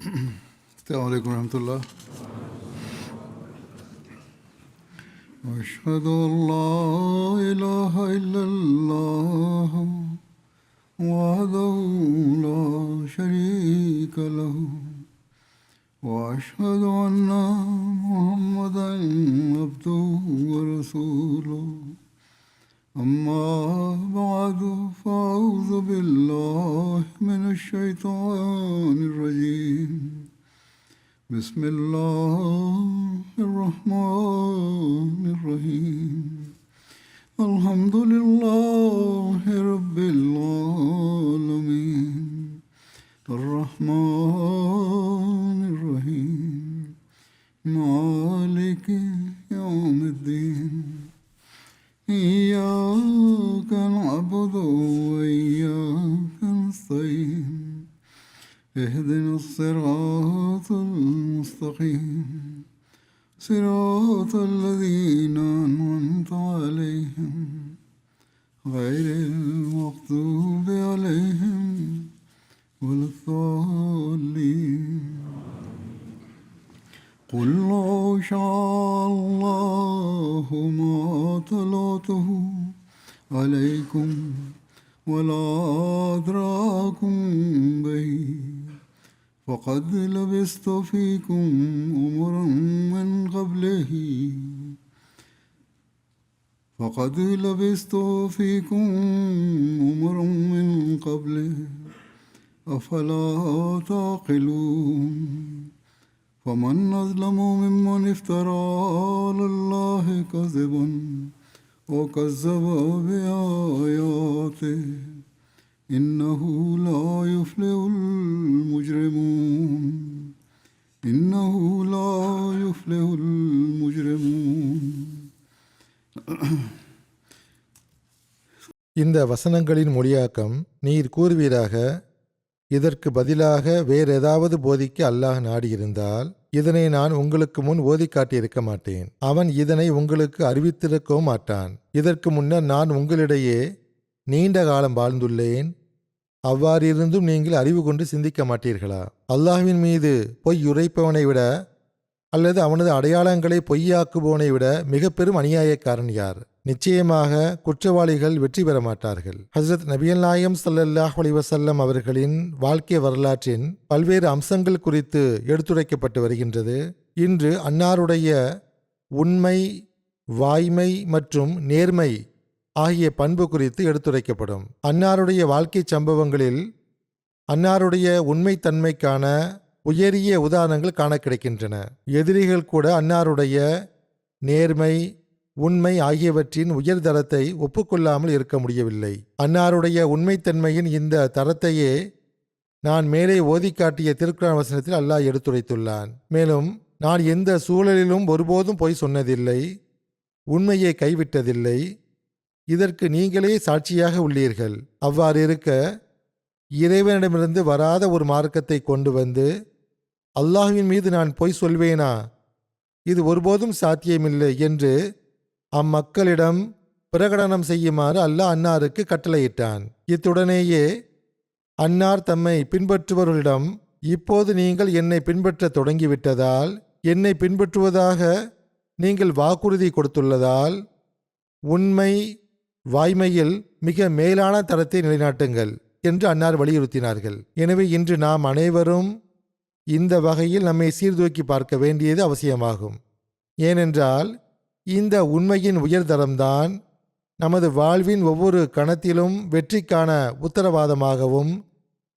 السلام عليكم ورحمة الله. أشهد أن لا إله إلا الله وحده لا شريك له وأشهد أن محمدا عبده ورسوله. أما بعد فأعوذ بالله من الشيطان الرجيم. بسم الله الرحمن الرحيم. الحمد لله رب العالمين الرحمن الرحيم مالك يوم الدين. إياك نعبد وإياك نستعين. اهدنا الصراط المستقيم صراط الذين أنعمت عليهم غير المغضوب عليهم ولا الضالين. قل لو شاء الله ما تلوته عليكم ولا أدراكم به فقد لبثت فيكم أمرا من قبله أفلا تعقلون. فمن أظلم ممن افترى على الله كذبا وكذب بآياته إنه لا يفلح المجرمون. இந்த வசனங்களின் மொழியாக்கம், நீர் கூறுவீராக, இதற்கு பதிலாக வேறேதாவது போதிக்க அல்லாஹ் நாடியிருந்தால் இதனை நான் உங்களுக்கு முன் ஓதி காட்டியிருக்க மாட்டேன். அவன் இதனை உங்களுக்கு அறிவித்திருக்கவும் மாட்டான். இதற்கு முன்னர் நான் உங்களிடையே நீண்ட காலம் வாழ்ந்துள்ளேன். அவ்வாறிருந்தும் நீங்கள் அறிவு கொண்டு சிந்திக்க மாட்டீர்களா? அல்லாஹ்வின் மீது பொய் உரைப்பவனை விட அல்லது அவனது அடையாளங்களை பொய்யாக்குபவனை விட மிக பெரும் அநியாயக்காரன் யார்? நிச்சயமாக குற்றவாளிகள் வெற்றி பெற மாட்டார்கள். ஹஸ்ரத் நபிகள் நாயகம் ஸல்லல்லாஹு அலைஹி வஸல்லம் அவர்களின் வாழ்க்கை வரலாற்றின் பல்வேறு அம்சங்கள் குறித்து எடுத்துரைக்கப்பட்டு வருகின்றது. இன்று அன்னாருடைய உண்மை, வாய்மை மற்றும் நேர்மை ஆகிய பண்பு குறித்து எடுத்துரைக்கப்படும். அன்னாருடைய வாழ்க்கை சம்பவங்களில் அன்னாருடைய உண்மைத்தன்மைக்கான உயரிய உதாரணங்கள் காண கிடைக்கின்றன. எதிரிகள் கூட அன்னாருடைய நேர்மை, உண்மை ஆகியவற்றின் உயர்தரத்தை ஒப்புக்கொள்ளாமல் இருக்க முடியவில்லை. அன்னாருடைய உண்மைத்தன்மையின் இந்த தரத்தையே நான் மேலே ஓதி காட்டிய திருக்குர்ஆன் வசனத்தில் அல்லாஹ் எடுத்துரைத்துள்ளான். மேலும், நான் எந்த சூழலிலும் ஒருபோதும் பொய் சொன்னதில்லை, உண்மையை கைவிட்டதில்லை, இதற்கு நீங்களே சாட்சியாக உள்ளீர்கள். அவ்வாறு இருக்க இறைவனிடமிருந்து வராத ஒரு மார்க்கத்தை கொண்டு வந்து அல்லாஹ்வின் மீது நான் பொய் சொல்வேனா? இது ஒருபோதும் சாத்தியமில்லை என்று அம்மக்களிடம் பிரகடனம் செய்யுமாறு அல்லாஹ் அன்னாருக்கு கட்டளையிட்டான். இத்துடனேயே அன்னார் தம்மை பின்பற்றுபவர்களிடம், இப்போது நீங்கள் என்னை பின்பற்ற தொடங்கிவிட்டதால், என்னை பின்பற்றுவதாக நீங்கள் வாக்குறுதி கொடுத்துள்ளதால், உண்மை வாய்மையில் மிக மேலான தரத்தை நிலைநாட்டுங்கள் என்று அன்னார் வலியுறுத்தினார்கள். எனவே இன்று நாம் அனைவரும் இந்த வகையில் நம்மை சீர்தூக்கி பார்க்க வேண்டியது அவசியமாகும். ஏனென்றால் இந்த உண்மையின் உயர்தரம்தான் நமது வாழ்வின் ஒவ்வொரு கணத்திலும் வெற்றிக்கான உத்தரவாதமாகவும்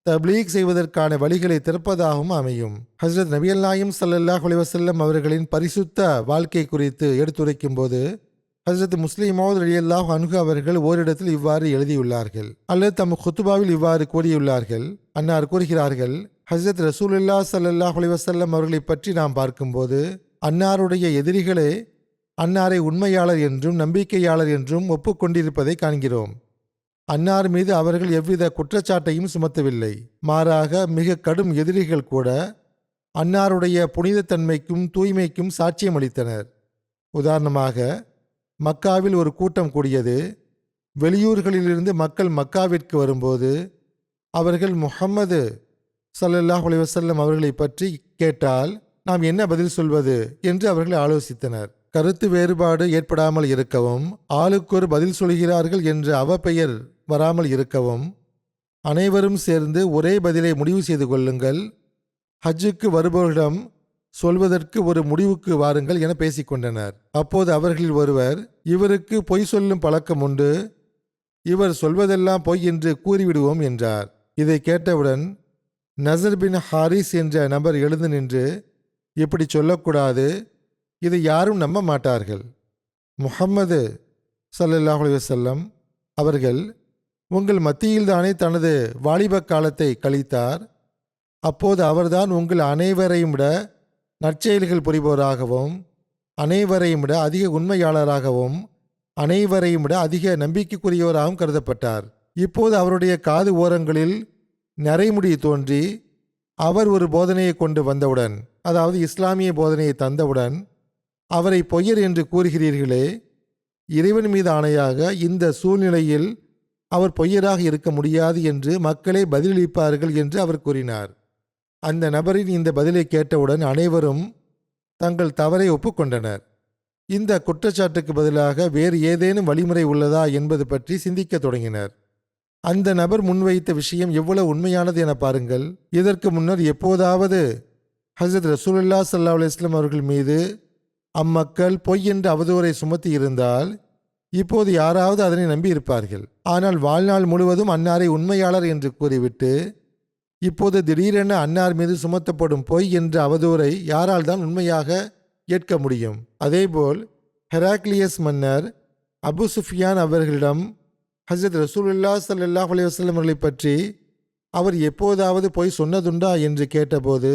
தப்லீக் செய்வதற்கான வழிகளை திறப்பதாகவும் அமையும். ஹஸ்ரத் நபிகள் நாயகம் ஸல்லல்லாஹு அலைஹி வஸல்லம் அவர்களின் பரிசுத்த வாழ்க்கை குறித்து எடுத்துரைக்கும் போது ஹஸ்ரத் முஸ்லிம் மவ்ஊத் ரலியல்லாஹு அன்ஹு அவர்கள் ஓரிடத்தில் இவ்வாறு எழுதியுள்ளார்கள், அல்லது தம் குத்துபாவில் இவ்வாறு கூறியுள்ளார்கள். அன்னார் கூறுகிறார்கள், ஹஸ்ரத் ரசூலுல்லாஹ் ஸல்லல்லாஹு அலைஹி வஸல்லம் அவர்களை பற்றி நாம் பார்க்கும்போது அன்னாருடைய எதிரிகளே அன்னாரை உண்மையாளர் என்றும் நம்பிக்கையாளர் என்றும் ஒப்புக்கொண்டிருப்பதை காண்கிறோம். அன்னார் மீது அவர்கள் எவ்வித குற்றச்சாட்டையும் சுமத்தவில்லை. மாறாக மிக கடும் எதிரிகள் கூட அன்னாருடைய புனிதத்தன்மைக்கும் தூய்மைக்கும் சாட்சியம் அளித்தனர். உதாரணமாக, மக்காவில் ஒரு கூட்டம் கூடியது. வெளியூர்களிலிருந்து மக்கள் மக்காவிற்கு வரும்போது அவர்கள் முஹம்மது ஸல்லல்லாஹு அலைஹி வஸல்லம் அவர்களை பற்றி கேட்டால் நாம் என்ன பதில் சொல்வது என்று அவர்கள் ஆலோசித்தனர். கருத்து வேறுபாடு ஏற்படாமல் இருக்கவும், ஆளுக்கொரு பதில் சொல்கிறார்கள் என்ற அவப்பெயர் வராமல் இருக்கவும், அனைவரும் சேர்ந்து ஒரே பதிலை முடிவு செய்து கொள்ளுங்கள். ஹஜ்ஜுக்கு வருபவர்களிடம் சொல்வதற்கு ஒரு முடிவுக்கு வாருங்கள் என பேசிக்கொண்டனர். அப்போது அவர்களில் ஒருவர், இவருக்கு பொய் சொல்லும் பழக்கம் உண்டு, இவர் சொல்வதெல்லாம் பொய் என்று கூறிவிடுவோம் என்றார். இதை கேட்டவுடன் நசர் பின் ஹாரிஸ் என்ற நபர் எழுந்து நின்று, இப்படி சொல்லக்கூடாது, இதை யாரும் நம்ப மாட்டார்கள். முஹம்மது ஸல்லல்லாஹு அலைஹி வஸல்லம் அவர்கள் உங்கள் மத்தியில்தானே தனது வாலிப காலத்தை கழித்தார். அப்போது அவர்தான் உங்கள் அனைவரையும் விட நற்செயல்கள் புரிபவராகவும், அனைவரையும் விட அதிக உண்மையாளராகவும், அனைவரையும் விட அதிக நம்பிக்கைக்குரியவராகவும் கருதப்பட்டார். இப்போது அவருடைய காது ஓரங்களில் நரைமுடி தோன்றி அவர் ஒரு போதனையை கொண்டு வந்தவுடன், அதாவது இஸ்லாமிய போதனையை தந்தவுடன் அவரை பொய்யர் என்று கூறுகிறீர்களே, இறைவன் மீது ஆணையாக இந்த சூழ்நிலையில் அவர் பொய்யராக இருக்க முடியாது என்று மக்களே பதிலளிப்பார்கள் என்று அவர் கூறினார். அந்த நபரின் இந்த பதிலை கேட்டவுடன் அனைவரும் தங்கள் தவறை ஒப்புக்கொண்டனர். இந்த குற்றச்சாட்டுக்கு பதிலாக வேறு ஏதேனும் வழிமுறை உள்ளதா என்பது பற்றி சிந்திக்க தொடங்கினர். அந்த நபர் முன்வைத்த விஷயம் எவ்வளவு உண்மையானது என பாருங்கள். இதற்கு முன்னர் எப்போதாவது ஹஜ்ரத் ரசூலுல்லாஹி ஸல்லல்லாஹு அலைஹி வஸல்லம் அவர்கள் மீது அம்மக்கள் பொய் என்ற அவதூறை சுமத்தி இருந்தால் இப்போது யாராவது அதனை நம்பி இருப்பார்கள். ஆனால் வாழ்நாள் முழுவதும் அன்னாரை உண்மையாளர் என்று கூறிவிட்டு இப்போது திடீரென அன்னார் மீது சுமத்தப்படும் பொய் என்ற அவதூறை யாரால் தான் உண்மையாக ஏற்க முடியும்? அதேபோல் ஹெராக்லியஸ் மன்னர் அபு சுஃபியான் அவர்களிடம் ஹஜ்ரத் ரசூலுல்லாஹி ஸல்லல்லாஹு அலைஹி வஸல்லம் அவர்களை பற்றி அவர் எப்போதாவது பொய் சொன்னதுண்டா என்று கேட்டபோது,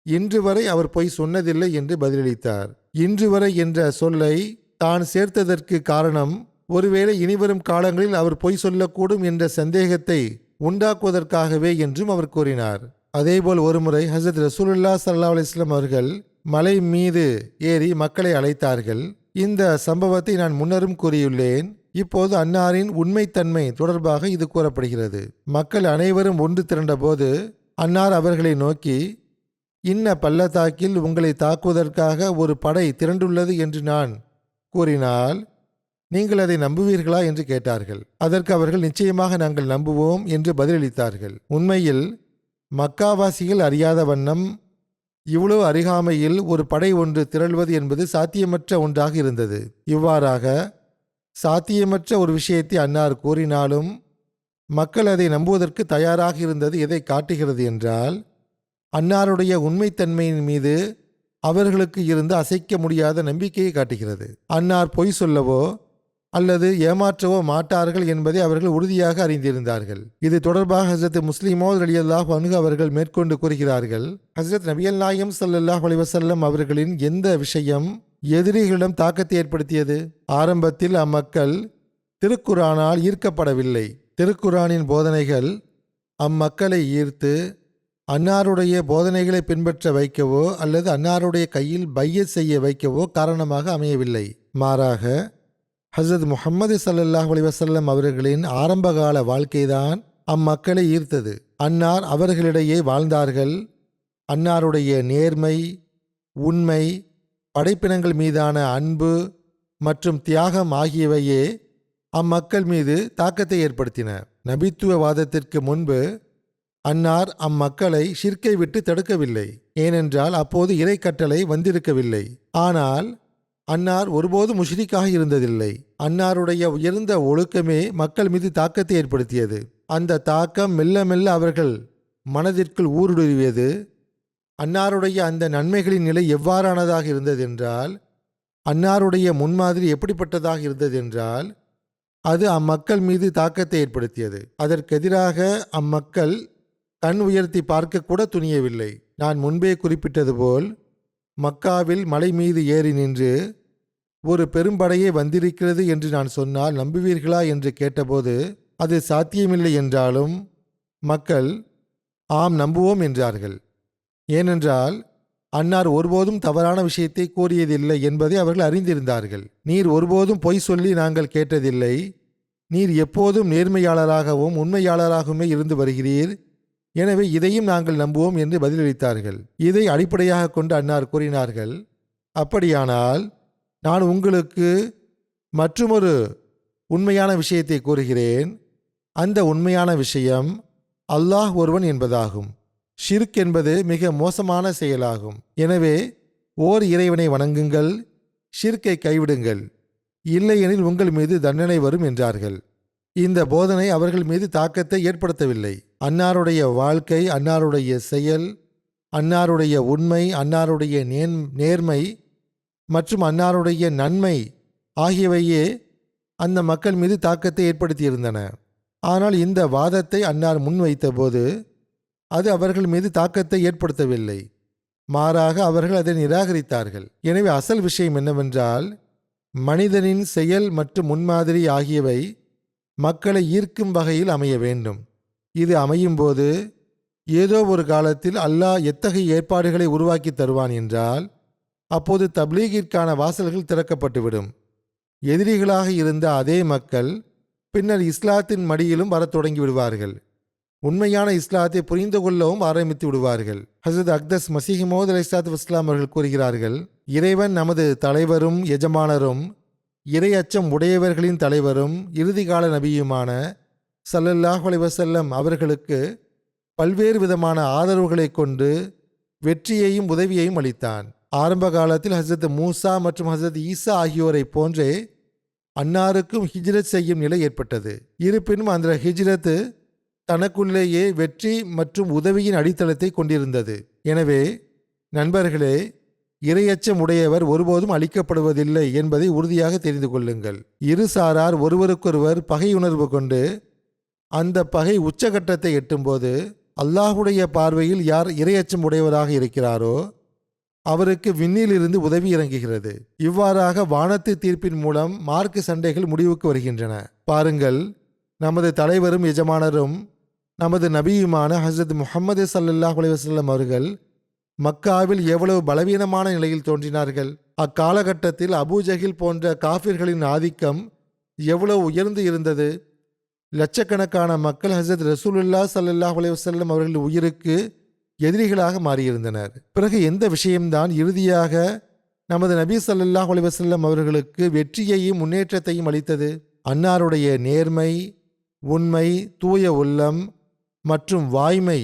இன்று வரை அவர் பொய் சொன்னதில்லை என்று பதிலளித்தார். இன்று வரை என்ற சொல்லை தான் சேர்த்ததற்கு காரணம், ஒருவேளை இனிவரும் காலங்களில் அவர் பொய் சொல்லக்கூடும் என்ற சந்தேகத்தை உண்டாக்குவதற்காகவே என்றும் அவர் கூறினார். அதேபோல் ஒருமுறை ஹஜ்ரத் ரசூலுல்லாஹி ஸல்லல்லாஹு அலைஹி வஸல்லம் அவர்கள் மலை மீது ஏறி மக்களை அழைத்தார்கள். இந்த சம்பவத்தை நான் முன்னரும் கூறியுள்ளேன். இப்போது அன்னாரின் உண்மைத்தன்மை தொடர்பாக இது கூறப்படுகிறது. மக்கள் அனைவரும் ஒன்று திரண்டபோது அன்னார் அவர்களை நோக்கி, இன்ன பள்ளத்தாக்கில் உங்களை தாக்குவதற்காக ஒரு படை திரண்டுள்ளது என்று நான் கூறினால் நீங்கள் அதை நம்புவீர்களா என்று கேட்டார்கள். அதற்கு அவர்கள் நிச்சயமாக நாங்கள் நம்புவோம் என்று பதிலளித்தார்கள். உண்மையில் மக்காவாசிகள் அறியாத வண்ணம் இவ்வளவு அருகாமையில் ஒரு படை ஒன்று திரள்வது என்பது சாத்தியமற்ற ஒன்றாக இருந்தது. இவ்வாறாக சாத்தியமற்ற ஒரு விஷயத்தை அன்னார் கூறினாலும் மக்கள் அதை நம்புவதற்கு தயாராக இருந்தது எதை காட்டுகிறது என்றால், அன்னாருடைய உண்மைத்தன்மையின் மீது அவர்களுக்கு இருந்து அசைக்க முடியாத நம்பிக்கையை காட்டுகிறது. அன்னார் பொய் சொல்லவோ அல்லது ஏமாற்றவோ மாட்டார்கள் என்பதை அவர்கள் உறுதியாக அறிந்திருந்தார்கள். இது தொடர்பாக ஹஜ்ரத் முஸ்லிமோத் ரலியல்லாஹு அன்ஹு அவர்கள் மேற்கொண்டு கூறுகிறார்கள், ஹஜ்ரத் நபியல் நாயகம் ஸல்லல்லாஹு அலைஹி வஸல்லம் அவர்களின் எந்த விஷயம் எதிரிகளிடம் தாக்கத்தை ஏற்படுத்தியது? ஆரம்பத்தில் அம்மக்கள் திருக்குரானால் ஈர்க்கப்படவில்லை. திருக்குரானின் போதனைகள் அம்மக்களை ஈர்த்து அன்னாருடைய போதனைகளை பின்பற்ற வைக்கவோ அல்லது அன்னாருடைய கையில் பையத் செய்ய வைக்கவோ காரணமாக அமையவில்லை. மாறாக ஹஜ்ரத் முஹம்மது ஸல்லல்லாஹு அலைஹி வஸல்லம் அவர்களின் ஆரம்பகால வாழ்க்கைதான் அம்மக்களை ஈர்த்தது. அன்னார் அவர்களிடையே வாழ்ந்தார்கள். அன்னாருடைய நேர்மை, உண்மை, படைப்பினங்கள் மீதான அன்பு மற்றும் தியாகம் ஆகியவையே அம்மக்கள் மீது தாக்கத்தை ஏற்படுத்தின. நபித்துவவாதத்திற்கு முன்பு அன்னார் அம்மக்களை ஷிர்க்கை விட்டு தடுக்கவில்லை. ஏனென்றால் அப்போது இறை கட்டளை வந்திருக்கவில்லை. ஆனால் அன்னார் ஒருபோதும் முஷ்ரிக்காக இருந்ததில்லை. அன்னாருடைய உயர்ந்த ஒழுக்கமே மக்கள் மீது தாக்கத்தை ஏற்படுத்தியது. அந்த தாக்கம் மெல்ல மெல்ல அவர்கள் மனதிற்குள் ஊடுருவியது. அன்னாருடைய அந்த நன்மைகளின் நிலை எவ்வாறானதாக இருந்ததென்றால், அன்னாருடைய முன்மாதிரி எப்படிப்பட்டதாக இருந்ததென்றால், அது அம்மக்கள் மீது தாக்கத்தை ஏற்படுத்தியது. அதற்கெதிராக அம்மக்கள் கண் உயர்த்தி பார்க்க கூட துணியவில்லை. நான் முன்பே குறிப்பிட்டது போல் மக்காவில் மலை மீது ஏறி நின்று ஒரு பெரும்படையே வந்திருக்கிறது என்று நான் சொன்னால் நம்புவீர்களா என்று கேட்டபோது அது சாத்தியமில்லை என்றாலும் மக்கள் ஆம் நம்புவோம் என்றார்கள். ஏனென்றால் அன்னார் ஒருபோதும் தவறான விஷயத்தை கூறியதில்லை என்பதை அவர்கள் அறிந்திருந்தார்கள். நீர் ஒருபோதும் பொய் சொல்லி நாங்கள் கேட்டதில்லை. நீர் எப்போதும் நேர்மையாளராகவும் உண்மையாளராகவுமே இருந்து வருகிறீர். எனவே இதையும் நாங்கள் நம்புவோம் என்று பதிலளித்தார்கள். இதை அடிப்படையாக கொண்டு அன்னார் கூறினார்கள், அப்படியானால் நான் உங்களுக்கு மற்றுமொரு உண்மையான விஷயத்தை கூறுகிறேன். அந்த உண்மையான விஷயம் அல்லாஹ் ஒருவன் என்பதாகும். ஷிர்க் என்பது மிக மோசமான செயலாகும். எனவே ஓர் இறைவனை வணங்குங்கள், ஷிர்க்கை கைவிடுங்கள், இல்லையெனில் உங்கள் மீது தண்டனை வரும் என்றார்கள். இந்த போதனை அவர்கள் மீது தாக்கத்தை ஏற்படுத்தவில்லை. அன்னாருடைய வாழ்க்கை, அன்னாருடைய செயல், அன்னாருடைய உண்மை, அன்னாருடைய நேர்மை மற்றும் அன்னாருடைய நன்மை ஆகியவையே அந்த மக்கள் மீது தாக்கத்தை ஏற்படுத்தியிருந்தன. ஆனால் இந்த வாதத்தை அன்னார் முன்வைத்த போது அது அவர்கள் மீது தாக்கத்தை ஏற்படுத்தவில்லை. மாறாக அவர்கள் அதை நிராகரித்தார்கள். எனவே அசல் விஷயம் என்னவென்றால், மனிதனின் செயல் மற்றும் முன்மாதிரி ஆகியவை மக்களை ஈர்க்கும் வகையில் அமைய வேண்டும். இது அமையும் போது ஏதோ ஒரு காலத்தில் அல்லாஹ் எத்தகைய ஏற்பாடுகளை உருவாக்கி தருவான் என்றால் அப்போது தப்லீகிற்கான வாசல்கள் திறக்கப்பட்டுவிடும். எதிரிகளாக இருந்த அதே மக்கள் பின்னர் இஸ்லாத்தின் மடியிலும் வரத் தொடங்கி விடுவார்கள். உண்மையான இஸ்லாத்தை புரிந்து கொள்ளவும் ஆரம்பித்து விடுவார்கள். ஹசரத் அக்தஸ் மசீஹ் மௌஊத் அலைஹிஸ்ஸலாத்து வஸ்ஸலாம் அவர்கள் கூறுகிறார்கள், இறைவன் நமது தலைவரும் எஜமானரும் இறையச்சம் உடையவர்களின் தலைவரும் இறுதிகால நபியுமான ஸல்லல்லாஹு அலைஹி வஸல்லம் அவர்களுக்கு பல்வேறு விதமான ஆதரவுகளை கொண்டு வெற்றியையும் உதவியையும் அளித்தான். ஆரம்ப காலத்தில் ஹசரத் மூசா மற்றும் ஹசரத் ஈசா ஆகியோரை போன்றே அன்னாருக்கும் ஹிஜ்ரத் செய்யும் நிலை ஏற்பட்டது. இருப்பினும் அந்த ஹிஜ்ரத்து தனக்குள்ளேயே வெற்றி மற்றும் உதவியின் அடித்தளத்தை கொண்டிருந்தது. எனவே நண்பர்களே, இறையச்சம் உடையவர் ஒருபோதும் அழிக்கப்படுவதில்லை என்பதை உறுதியாக தெரிந்து கொள்ளுங்கள். இரு சாரார் ஒருவருக்கொருவர் பகையுணர்வு கொண்டு அந்த பகை உச்சகட்டத்தை எட்டும்போது அல்லாஹுடைய பார்வையில் யார் இறையச்சம் உடையவராக இருக்கிறாரோ அவருக்கு விண்ணிலிருந்து உதவி இறங்குகிறது. இவ்வாறாக வானத்து தீர்ப்பின் மூலம் மார்க்க சண்டைகள் முடிவுக்கு வருகின்றன. பாருங்கள், நமது தலைவரும் எஜமானரும் நமது நபியுமான ஹசரத் முஹம்மது ஸல்லல்லாஹு அலைஹி வஸல்லம் அவர்கள் மக்காவில் எவ்வளவு பலவீனமான நிலையில் தோன்றினார்கள். அக்காலகட்டத்தில் அபூஜஹில் போன்ற காஃபிர்களின் ஆதிக்கம் எவ்வளவு உயர்ந்து இருந்தது. லட்சக்கணக்கான மக்கள் ஹசரத் ரசூலுல்லாஹ் ஸல்லல்லாஹு அலைஹி வஸல்லம் அவர்களின் உயிருக்கு எதிரிகளாக மாறியிருந்தனர். பிறகு எந்த விஷயம்தான் இறுதியாக நமது நபி ஸல்லல்லாஹு அலைஹி வஸல்லம் அவர்களுக்கு வெற்றியையும் முன்னேற்றத்தையும் அளித்தது? அன்னாருடைய நேர்மை, உண்மை, தூய உள்ளம் மற்றும் வாய்மை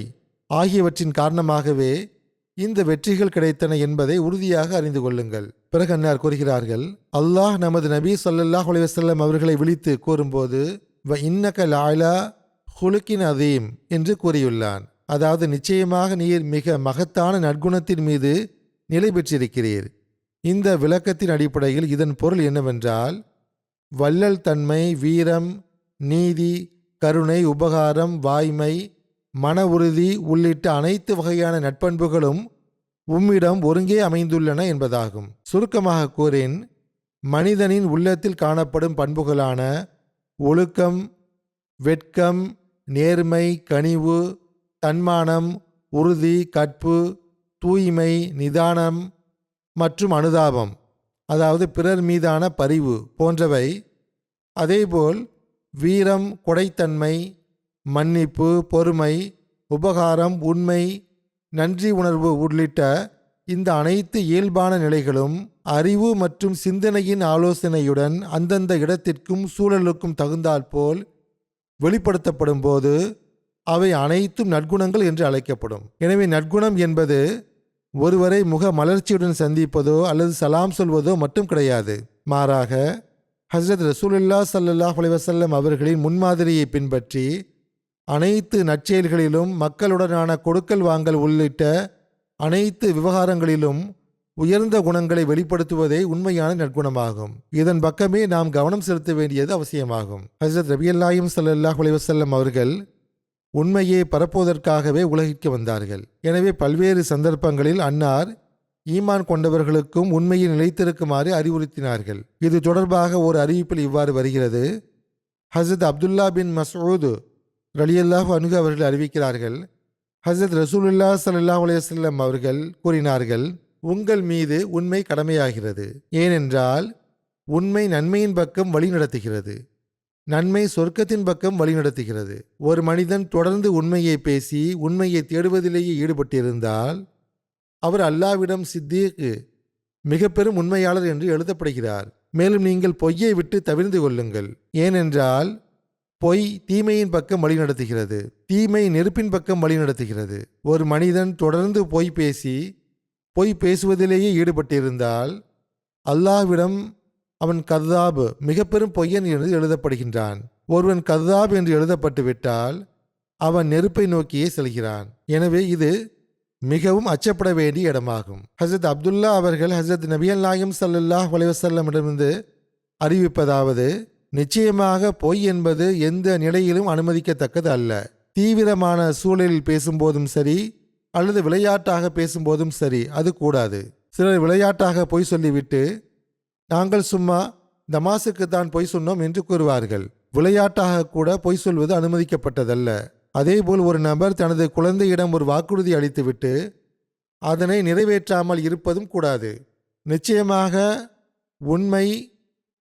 ஆகியவற்றின் காரணமாகவே இந்த வெற்றிகள் கிடைத்தன என்பதை உறுதியாக அறிந்து கொள்ளுங்கள். பிறகு அன்னார் கூறுகிறார்கள், அல்லாஹ் நமது நபி ஸல்லல்லாஹு அலைஹி வஸல்லம் அவர்களை விழித்து கூறும்போது வ இன்னக லஅலா ஹுலுகின் அதீம் என்று கூறியுள்ளான். அதாவது, நிச்சயமாக நீர் மிக மகத்தான நற்குணத்தின் மீது நிலை பெற்றிருக்கிறீர். இந்த விளக்கத்தின் அடிப்படையில் இதன் பொருள் என்னவென்றால், வள்ளல் தன்மை, வீரம், நீதி, கருணை, உபகாரம், வாய்மை, மன உறுதி உள்ளிட்ட அனைத்து வகையான நட்பண்புகளும் உம்மிடம் ஒருங்கே அமைந்துள்ளன என்பதாகும். சுருக்கமாக கூறின், மனிதனின் உள்ளத்தில் காணப்படும் பண்புகளான ஒழுக்கம், வெட்கம், நேர்மை, கனிவு, தன்மானம், உறுதி, கற்பு, தூய்மை, நிதானம் மற்றும் அனுதாபம், அதாவது பிறர் மீதான பரிவு போன்றவை, அதேபோல் வீரம், கொடைத்தன்மை, மன்னிப்பு, பொறுமை, உபகாரம், உண்மை, நன்றி உணர்வு உள்ளிட்ட இந்த அனைத்து இயல்பான நிலைகளும் அறிவு மற்றும் சிந்தனையின் ஆலோசனையுடன் அந்தந்த இடத்திற்கும் சூழலுக்கும் தகுந்தாற்போல் வெளிப்படுத்தப்படும் போது அவை அனைத்தும் நற்குணங்கள் என்று அழைக்கப்படும். எனவே நற்குணம் என்பது ஒருவரை முக மலர்ச்சியுடன் சந்திப்பதோ அல்லது சலாம் சொல்வதோ மட்டும் கிடையாது. மாறாக ஹஸ்ரத் ரசூலுல்லாஹ் ஸல்லல்லாஹு அலைஹி வஸல்லம் அவர்களின் முன்மாதிரியை பின்பற்றி அனைத்து நற்செயல்களிலும் மக்களுடனான கொடுக்கல் வாங்கல் உள்ளிட்ட அனைத்து விவகாரங்களிலும் உயர்ந்த குணங்களை வெளிப்படுத்துவதே உண்மையான நற்குணமாகும். இதன் பக்கமே நாம் கவனம் செலுத்த வேண்டியது அவசியமாகும். ஹஸ்ரத் நபியல் நாயகம் ஸல்லல்லாஹு அலைஹி வஸல்லம் அவர்கள் உண்மையை பரப்புவதற்காகவே உலகிற்கு வந்தார்கள். எனவே பல்வேறு சந்தர்ப்பங்களில் அன்னார் ஈமான் கொண்டவர்களுக்கும் உண்மையில் நிலைத்திருக்குமாறு அறிவுறுத்தினார்கள். இது தொடர்பாக ஒரு அறிவிப்பில் இவ்வாறு வருகிறது. ஹஸ்ரத் அப்துல்லா பின் மஸ்ஊத் ரலியல்லாஹு அன்ஹு அவர்கள் அறிவிக்கிறார்கள், ஹஸ்ரத் ரசூலுல்லாஹ் ஸல்லல்லாஹு அலைஹி வஸல்லம் அவர்கள் கூறினார்கள், உங்கள் மீது உண்மை கடமையாகிறது. ஏனென்றால் உண்மை நன்மையின் பக்கம் வழி நடத்துகிறது. நன்மை சொர்க்கத்தின் பக்கம் வழிநடத்துகிறது. ஒரு மனிதன் தொடர்ந்து உண்மையை பேசி உண்மையை தேடுவதிலேயே ஈடுபட்டிருந்தால் அவர் அல்லாஹ்விடம் சித்தீக், மிக பெரும் உண்மையாளர் என்று எழுதப்படுகிறார். மேலும் நீங்கள் பொய்யை விட்டு தவிர்ந்து கொள்ளுங்கள், ஏனென்றால் பொய் தீமையின் பக்கம் வழிநடத்துகிறது, தீமை நெருப்பின் பக்கம் வழிநடத்துகிறது. ஒரு மனிதன் தொடர்ந்து பொய் பேசுவதிலேயே ஈடுபட்டிருந்தால் அல்லாஹ்விடம் அவன் கத்தாப், மிக பெரும் பொய்யன் என்று எழுதப்படுகின்றான். ஒருவன் கத்தாப் என்று எழுதப்பட்டு விட்டால் அவன் நெருப்பை நோக்கியே செல்கிறான். எனவே இது மிகவும் அச்சப்பட வேண்டிய இடமாகும். ஹசரத் அப்துல்லா அவர்கள் ஹசரத் நபியல் நாயகம் ஸல்லல்லாஹு அலைஹி வஸல்லமிடமிருந்து அறிவிப்பதாவது, நிச்சயமாக பொய் என்பது எந்த நிலையிலும் அனுமதிக்கத்தக்கது அல்ல. தீவிரமான சூழலில் பேசும்போதும் சரி அல்லது விளையாட்டாக பேசும்போதும் சரி அது கூடாது. சிலர் விளையாட்டாக பொய் சொல்லிவிட்டு நாங்கள் சும்மா தமாசுக்குத்தான் பொய் சொன்னோம் என்று கூறுவார்கள். விளையாட்டாக கூட பொய் சொல்வது அனுமதிக்கப்பட்டதல்ல. அதேபோல் ஒரு நபர் தனது குழந்தையிடம் ஒரு வாக்குறுதி அளித்துவிட்டு அதனை நிறைவேற்றாமல் இருப்பதும் கூடாது. நிச்சயமாக உண்மை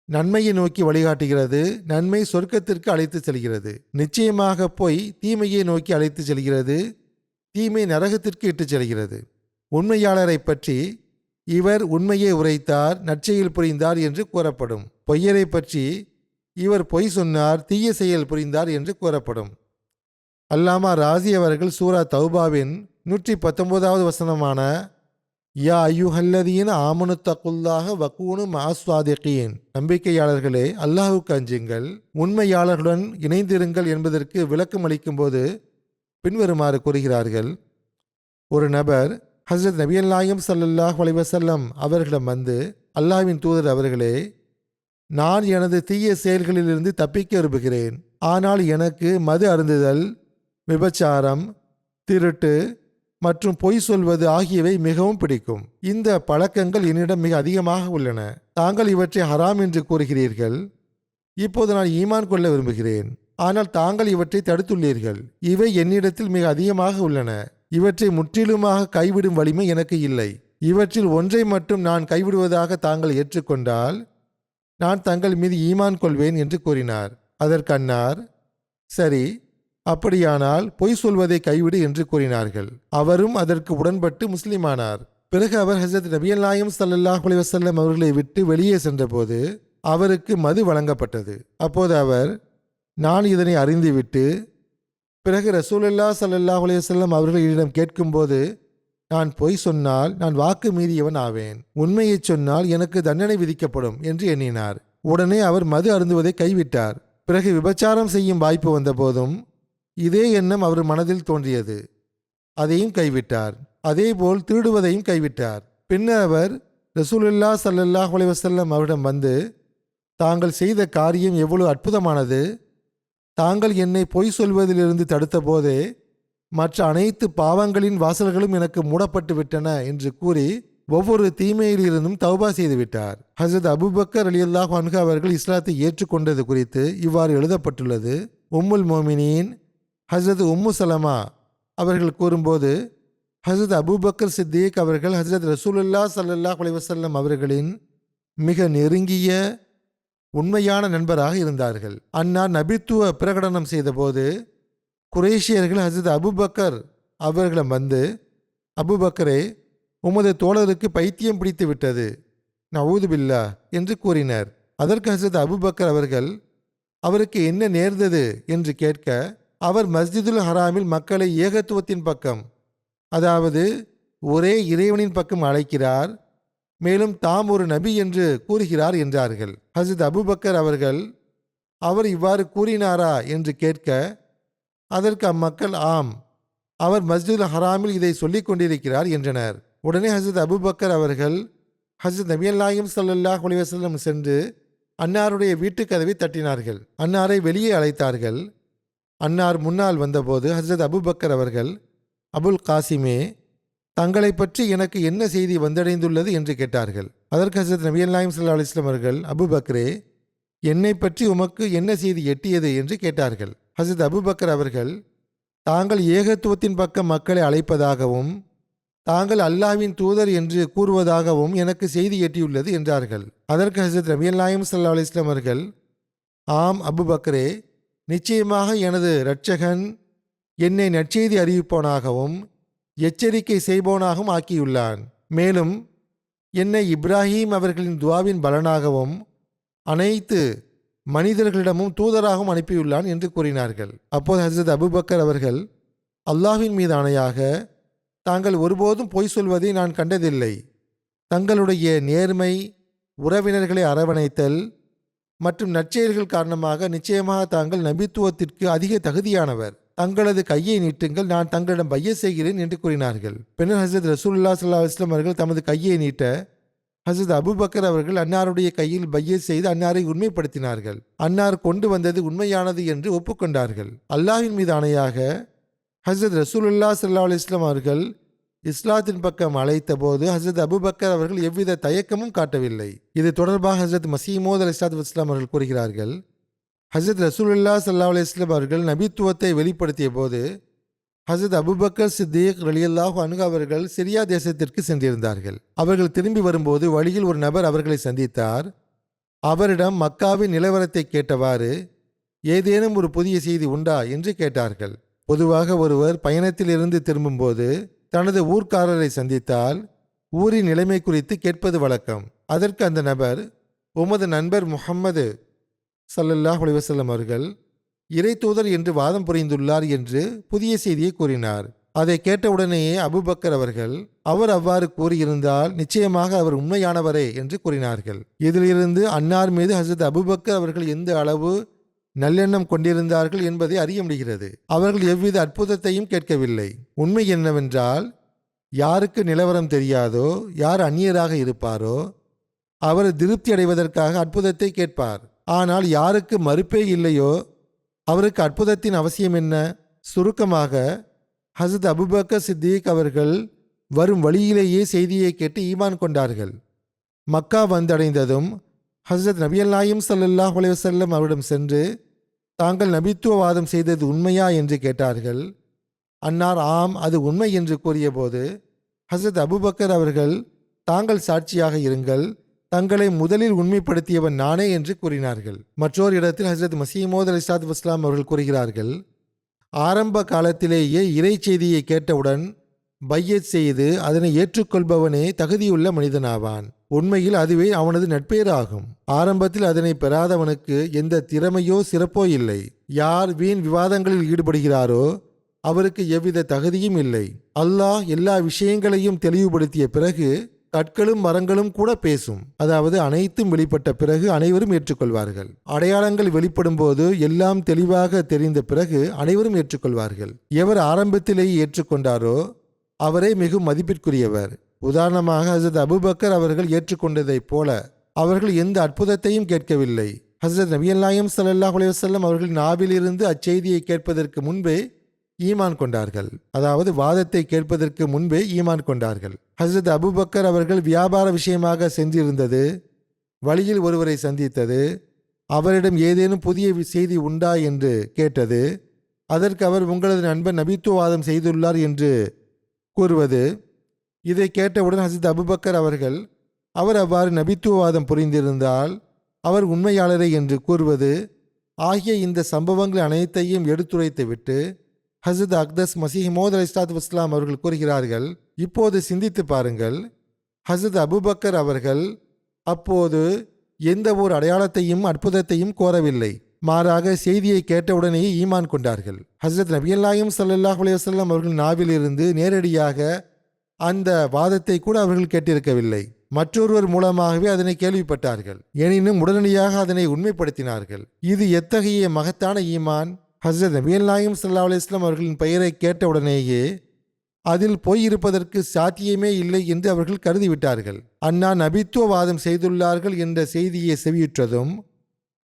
நன்மையை நோக்கி வழிகாட்டுகிறது, நன்மை சொர்க்கத்திற்கு அழைத்து செல்கிறது. நிச்சயமாக பொய் தீமையை நோக்கி அழைத்து செல்கிறது, தீமை நரகத்திற்கு இட்டுச் செல்கிறது. உண்மையாளரை பற்றி இவர் உண்மையை உரைத்தார், நற்செயல் புரிந்தார் என்று கூறப்படும். பொய்யரை பற்றி இவர் பொய் சொன்னார், தீய செயல் புரிந்தார் என்று கூறப்படும். அல்லாமா ராசி அவர்கள் சூரா தௌபாவின் 119வது வசனமான யா ஐயுஹல்லதீன ஆமனு தக்குல்லாஹ வக்கூனு மஅஸ்ஸாதிகீன், நம்பிக்கையாளர்களே அல்லாஹ்வுக்கு அஞ்சுங்கள், உண்மையாளர்களுடன் இணைந்திருங்கள் என்பதற்கு விளக்கம் அளிக்கும்போது பின்வருமாறு கூறுகிறார்கள். ஒரு நபர் ஹஸ்ரத் நபியல் நாயகம் ஸல்லல்லாஹு அலைஹி வஸல்லம் அவர்களிடம் வந்து, அல்லாஹ்வின் தூதர் அவர்களே, நான் எனது தீய செயல்களிலிருந்து தப்பிக்க விரும்புகிறேன். ஆனால் எனக்கு மது அருந்துதல், விபச்சாரம், திருட்டு மற்றும் பொய் சொல்வது ஆகியவை மிகவும் பிடிக்கும். இந்த பழக்கங்கள் என்னிடம் மிக அதிகமாக உள்ளன. தாங்கள் இவற்றை ஹராம் என்று கூறுகிறீர்கள். இப்போது நான் ஈமான் கொள்ள விரும்புகிறேன். ஆனால் தாங்கள் இவற்றை தடுத்துள்ளீர்கள். இவை என்னிடத்தில் மிக அதிகமாக உள்ளன. இவற்றை முற்றிலுமாக கைவிடும் வலிமை எனக்கு இல்லை. இவற்றில் ஒன்றை மட்டும் நான் கைவிடுவதாக தாங்கள் ஏற்றுக்கொண்டால் நான் தங்கள் மீது ஈமான் கொள்வேன் என்று கூறினார். அதற்கு அன்னார், சரி, அப்படியானால் பொய் சொல்வதை கைவிடு என்று கூறினார்கள். அவரும் அதற்கு உடன்பட்டு முஸ்லிமானார். பிறகு அவர் ஹஸரத் நபியல் நாயகம் ஸல்லல்லாஹு அலைஹி வஸல்லம் அவர்களை விட்டு வெளியே சென்றபோது அவருக்கு மது வழங்கப்பட்டது. அப்போது அவர், நான் இதனை அறிந்துவிட்டு பிறகு ரசூலுல்லாஹ் ஸல்லல்லாஹு அலைஹி வஸல்லம் அவர்களிடம் கேட்கும்போது, நான் பொய் சொன்னால் நான் வாக்கு மீறியவன் ஆவேன், உண்மையை சொன்னால் எனக்கு தண்டனை விதிக்கப்படும் என்று எண்ணினார். உடனே அவர் மது அருந்துவதை கைவிட்டார். பிறகு விபச்சாரம் செய்யும் வாய்ப்பு வந்தபோதும் இதே எண்ணம் அவர் மனதில் தோன்றியது. அதையும் கைவிட்டார். அதேபோல் திருடுவதையும் கைவிட்டார். பின்னர் அவர் ரசூலுல்லாஹ் ஸல்லல்லாஹு அலைஹி வஸல்லம் அவரிடம் வந்து, தாங்கள் செய்த காரியம் எவ்வளவு அற்புதமானது, தாங்கள் என்னை பொய் சொல்வதிலிருந்து தடுத்த போதே மற்ற அனைத்து பாவங்களின் வாசல்களும் எனக்கு மூடப்பட்டு விட்டன என்று கூறி ஒவ்வொரு தீமையிலிருந்தும் தௌபா செய்துவிட்டார். ஹஸரத் அபூபக்கர் ரலியல்லாஹு அன்ஹு அவர்கள் இஸ்லாத்தை ஏற்றுக்கொண்டது குறித்து இவ்வாறு எழுதப்பட்டுள்ளது. உம்முல் மோமினீன் ஹஸரத் உம்மு சலமா அவர்கள் கூறும்போது, ஹஸரத் அபூபக்கர் சித்திக் அவர்கள் ஹஸரத் ரசூலுல்லாஹ் ஸல்லல்லாஹு அலைஹி வஸல்லம் அவர்களின் மிக நெருங்கிய உண்மையான நண்பராக இருந்தார்கள். அன்னார் நபித்துவ பிரகடனம் செய்தபோது குரேஷியர்கள் ஹஸரத் அபூபக்கர் அவர்களிடம் வந்து, அபூபக்கரே, உமது தோழருக்கு பைத்தியம் பிடித்து விட்டது, நஊது பில்லா என்று கூறினர். அதற்கு ஹஸரத் அபூபக்கர் அவர்கள் அவருக்கு என்ன நேர்ந்தது என்று கேட்க, அவர் மஸ்ஜிதுல் ஹராமில் மக்களை ஏகத்துவத்தின் பக்கம், அதாவது ஒரே இறைவனின் பக்கம் அழைக்கிறார், மேலும் தாம் ஒரு நபி என்று கூறுகிறார் என்றார்கள். ஹஸரத் அபூபக்கர் அவர்கள், அவர் இவ்வாறு கூறினாரா என்று கேட்க, அதற்கு அம்மக்கள், ஆம், அவர் மஸ்ஜிதுல் ஹராமில் இதை சொல்லிக் கொண்டிருக்கிறார் என்றனர். உடனே ஹஸரத் அபூபக்கர் அவர்கள் ஹஸரத் நபியல் நாயகம் ஸல்லல்லாஹு அலைஹி வஸல்லம் சென்று அன்னாருடைய வீட்டு கதவை தட்டினார்கள். அன்னாரை வெளியே அழைத்தார்கள். அன்னார் முன்னால் வந்தபோது ஹஸரத் அபூபக்கர் அவர்கள், அபுல் காசிமே, தங்களை பற்றி எனக்கு என்ன செய்தி வந்தடைந்துள்ளது என்று கேட்டார்கள். அதற்கு ஹஸரத் நபியல் நாயகம் ஸல்லல்லாஹு அலைஹி வஸல்லம் அவர்கள், அபூபக்கரே, என்னை பற்றி உமக்கு என்ன செய்தி எட்டியது என்று கேட்டார்கள். ஹஸரத் அபூபக்கர் அவர்கள், தாங்கள் ஏகத்துவத்தின் பக்கம் மக்களை அழைப்பதாகவும் தாங்கள் அல்லாஹ்வின் தூதர் என்று கூறுவதாகவும் எனக்கு செய்தி எட்டியுள்ளது என்றார்கள். அதற்கு ஹஸரத் நபியல் நாயகம் ஸல்லல்லாஹு அலைஹி வஸல்லம் அவர்கள், ஆம் அபுபக்கரே, நிச்சயமாக எனது இரட்சகன் என்னை நற்செய்தி அறிவிப்பவனாகவும் எச்சரிக்கை செய்பவனாகவும் ஆக்கியுள்ளான். மேலும் என்னை இப்ராஹீம் அவர்களின் துவாவின் பலனாகவும் அனைத்து மனிதர்களிடமும் தூதராகவும் அனுப்பியுள்ளான் என்று கூறினார்கள். அப்போது ஹசரத் அபுபக்கர் அவர்கள், அல்லாஹ்வின் மீது ஆணையாக, தாங்கள் ஒருபோதும் பொய் சொல்வதை நான் கண்டதில்லை. தங்களுடைய நேர்மை, உறவினர்களை அரவணைத்தல் மற்றும் நற்செயல்கள் காரணமாக நிச்சயமாக தாங்கள் நபித்துவத்திற்கு அதிக தகுதியானவர். தங்களது கையை நீட்டுங்கள், நான் தங்களிடம் பையத் செய்கிறேன் என்று கூறினார்கள். பின்னர் ஹசரத் ரசூலுல்லாஹி ஸல்லல்லாஹு அலைஹி வஸல்லம் அவர்கள் தமது கையை நீட்ட ஹசரத் அபுபக்கர் அவர்கள் அன்னாருடைய கையில் பையத் செய்து அன்னாரை உண்மைப்படுத்தினார்கள். அன்னார் கொண்டு வந்தது உண்மையானது என்று ஒப்புக்கொண்டார்கள். அல்லாஹ்வின் மீது ஆணையாக, ஹசரத் ரசூலுல்லாஹி ஸல்லல்லாஹு அலைஹி வஸல்லம் அவர்கள் இஸ்லாத்தின் பக்கம் அழைத்த போது ஹசரத் அபுபக்கர் அவர்கள் எவ்வித தயக்கமும் காட்டவில்லை. இது தொடர்பாக ஹசரத் மஸீஹ் மவ்ஊத் அலைஹிஸ்ஸலாத்து வஸ்ஸலாம் அவர்கள் கூறுகிறார்கள், ஹசரத் ரசூலுல்லாஹி ஸல்லல்லாஹு அலைஹி வஸல்லம் அவர்கள் நபித்துவத்தை வெளிப்படுத்திய போது ஹசரத் அபுபக்கர் சித்தீக் ரலியல்லாஹு அன்ஹு அவர்கள் சிரியா தேசத்திற்கு சென்றிருந்தார்கள். அவர்கள் திரும்பி வரும்போது வழியில் ஒரு நபர் அவர்களை சந்தித்தார். அவரிடம் மக்காவின் நிலவரத்தை கேட்டவாறு, ஏதேனும் ஒரு புதிய செய்தி உண்டா என்று கேட்டார்கள். பொதுவாக ஒருவர் பயணத்திலிருந்து திரும்பும்போது தனது ஊர்க்காரரை சந்தித்தால் ஊரின் நிலைமை குறித்து கேட்பது வழக்கம். அதற்கு அந்த நபர், உமது நண்பர் முஹம்மது ஸல்லல்லாஹு அலைஹி வஸல்லம் அவர்கள் இறை தூதர் என்று வாதம் புரிந்துள்ளார் என்று புதிய செய்தியை கூறினார். அதை கேட்டவுடனேயே அபுபக்கர் அவர்கள், அவர் அவ்வாறு கூறியிருந்தால் நிச்சயமாக அவர் உண்மையானவரே என்று கூறினார்கள். இதிலிருந்து அன்னார் மீது ஹசரத் அபுபக்கர் அவர்கள் எந்த அளவு நல்லெண்ணம் கொண்டிருந்தார்கள் என்பதை அறிய முடிகிறது. அவர்கள் எவ்வித அற்புதத்தையும் கேட்கவில்லை. உண்மை என்னவென்றால், யாருக்கு நிலவரம் தெரியாதோ, யார் அந்நியராக இருப்பாரோ அவர் திருப்தி அடைவதற்காக அற்புதத்தை கேட்பார். ஆனால் யாருக்கு மறுப்பே இல்லையோ அவருக்கு அற்புதத்தின் அவசியம் என்ன? சுருக்கமாக, ஹசரத் அபுபக்கர் சித்தீக் அவர்கள் வரும் வழியிலேயே செய்தியை கேட்டு ஈமான் கொண்டார்கள். மக்கா வந்தடைந்ததும் ஹசரத் நபிகள் நாயகம் ஸல்லல்லாஹு அலைஹி வஸல்லம் அவரிடம் சென்று, தாங்கள் நபித்துவவாதம் செய்தது உண்மையா என்று கேட்டார்கள். அன்னார் ஆம், அது உண்மை என்று கூறியபோது ஹசரத் அபுபக்கர் அவர்கள், தாங்கள் சாட்சியாக இருங்கள், தங்களை முதலில் உண்மைப்படுத்தியவன் நானே என்று கூறினார்கள். மற்றொரு இடத்தில் ஹசரத் மஸீஹ் மவ்ஊத் அலைஹிஸ்ஸலாத்து வஸ்ஸலாம் அவர்கள் கூறுகிறார்கள், ஆரம்ப காலத்திலேயே இறை செய்தியை கேட்டவுடன் பையத் செய்து அதனை ஏற்றுக்கொள்பவனே தகுதியுள்ள மனிதனாவான். உண்மையில் அதுவே அவனது நட்பேறாகும். ஆரம்பத்தில் அதனை பெறாதவனுக்கு எந்த திறமையோ சிறப்போ இல்லை. யார் வீண் விவாதங்களில் ஈடுபடுகிறாரோ அவருக்கு எவ்வித தகுதியும் இல்லை. அல்லாஹ் எல்லா விஷயங்களையும் தெளிவுபடுத்திய பிறகு கற்களும் மரங்களும் கூட பேசும். அதாவது அனைத்தும் வெளிப்பட்ட பிறகு அனைவரும் ஏற்றுக்கொள்வார்கள். அடையாளங்கள் வெளிப்படும் போது எல்லாம் தெளிவாக தெரிந்த பிறகு அனைவரும் ஏற்றுக்கொள்வார்கள். எவர் ஆரம்பத்திலேயே ஏற்றுக்கொண்டாரோ அவரே மிகவும் மதிப்பிற்குரியவர். உதாரணமாக ஹசரத் அபுபக்கர் அவர்கள் ஏற்றுக்கொண்டதைப் போல அவர்கள் எந்த அற்புதத்தையும் கேட்கவில்லை. ஹசரத் நபிகள் நாயகம் ஸல்லல்லாஹு அலைஹி வஸல்லம் அவர்கள் நாவிலிருந்து அச்செய்தியை கேட்பதற்கு முன்பே ஈமான் கொண்டார்கள். அதாவது வாதத்தை கேட்பதற்கு முன்பே ஈமான் கொண்டார்கள். ஹசரத் அபுபக்கர் அவர்கள் வியாபார விஷயமாக சென்றிருந்தது, வழியில் ஒருவரை சந்தித்தது, அவரிடம் ஏதேனும் புதிய செய்தி உண்டா என்று கேட்டது, அதற்கு அவர் உங்களது நண்பர் நபித்துவவாதம் செய்துள்ளார் என்று கூறுவது. இதை கேட்டவுடன் ஹசரத் அபுபக்கர் அவர்கள், அவர் அவ்வாறு நபித்துவவாதம் புரிந்திருந்தால் அவர் உண்மையாளரே என்று கூறுவது ஆகிய இந்த சம்பவங்கள் அனைத்தையும் எடுத்துரைத்து விட்டு ஹசரத் அக்தஸ் மஸீஹ் மவ்ஊத் அலைஹிஸ்ஸலாத்து வஸ்ஸலாம் அவர்கள் கூறுகிறார்கள், இப்போது சிந்தித்து பாருங்கள், ஹசரத் அபுபக்கர் அவர்கள் அப்போது எந்த ஒரு அடையாளத்தையும் அற்புதத்தையும் கோரவில்லை. மாறாக செய்தியை கேட்டவுடனேயே ஈமான் கொண்டார்கள். ஹசரத் நபிகள் நாயகம் ஸல்லல்லாஹு அலைஹி வஸல்லம் அவர்கள் நாவிலிருந்து நேரடியாக அந்த வாதத்தை கூட அவர்கள் கேட்டிருக்கவில்லை. மற்றொருவர் மூலமாகவே அதனை கேள்விப்பட்டார்கள். எனினும் உடனடியாக அதனை உண்மைப்படுத்தினார்கள். இது எத்தகைய மகத்தான ஈமான்! ஹசரத் நபிகள் நாயகம் ஸல்லல்லாஹு அலைஹி வஸல்லம் அவர்களின் பெயரை கேட்டவுடனேயே அதில் பொய் இருப்பதற்கு சாத்தியமே இல்லை என்று அவர்கள் கருதிவிட்டார்கள். அன்னா நபித்துவவாதம் செய்துள்ளார்கள் என்ற செய்தியை செவியுற்றதும்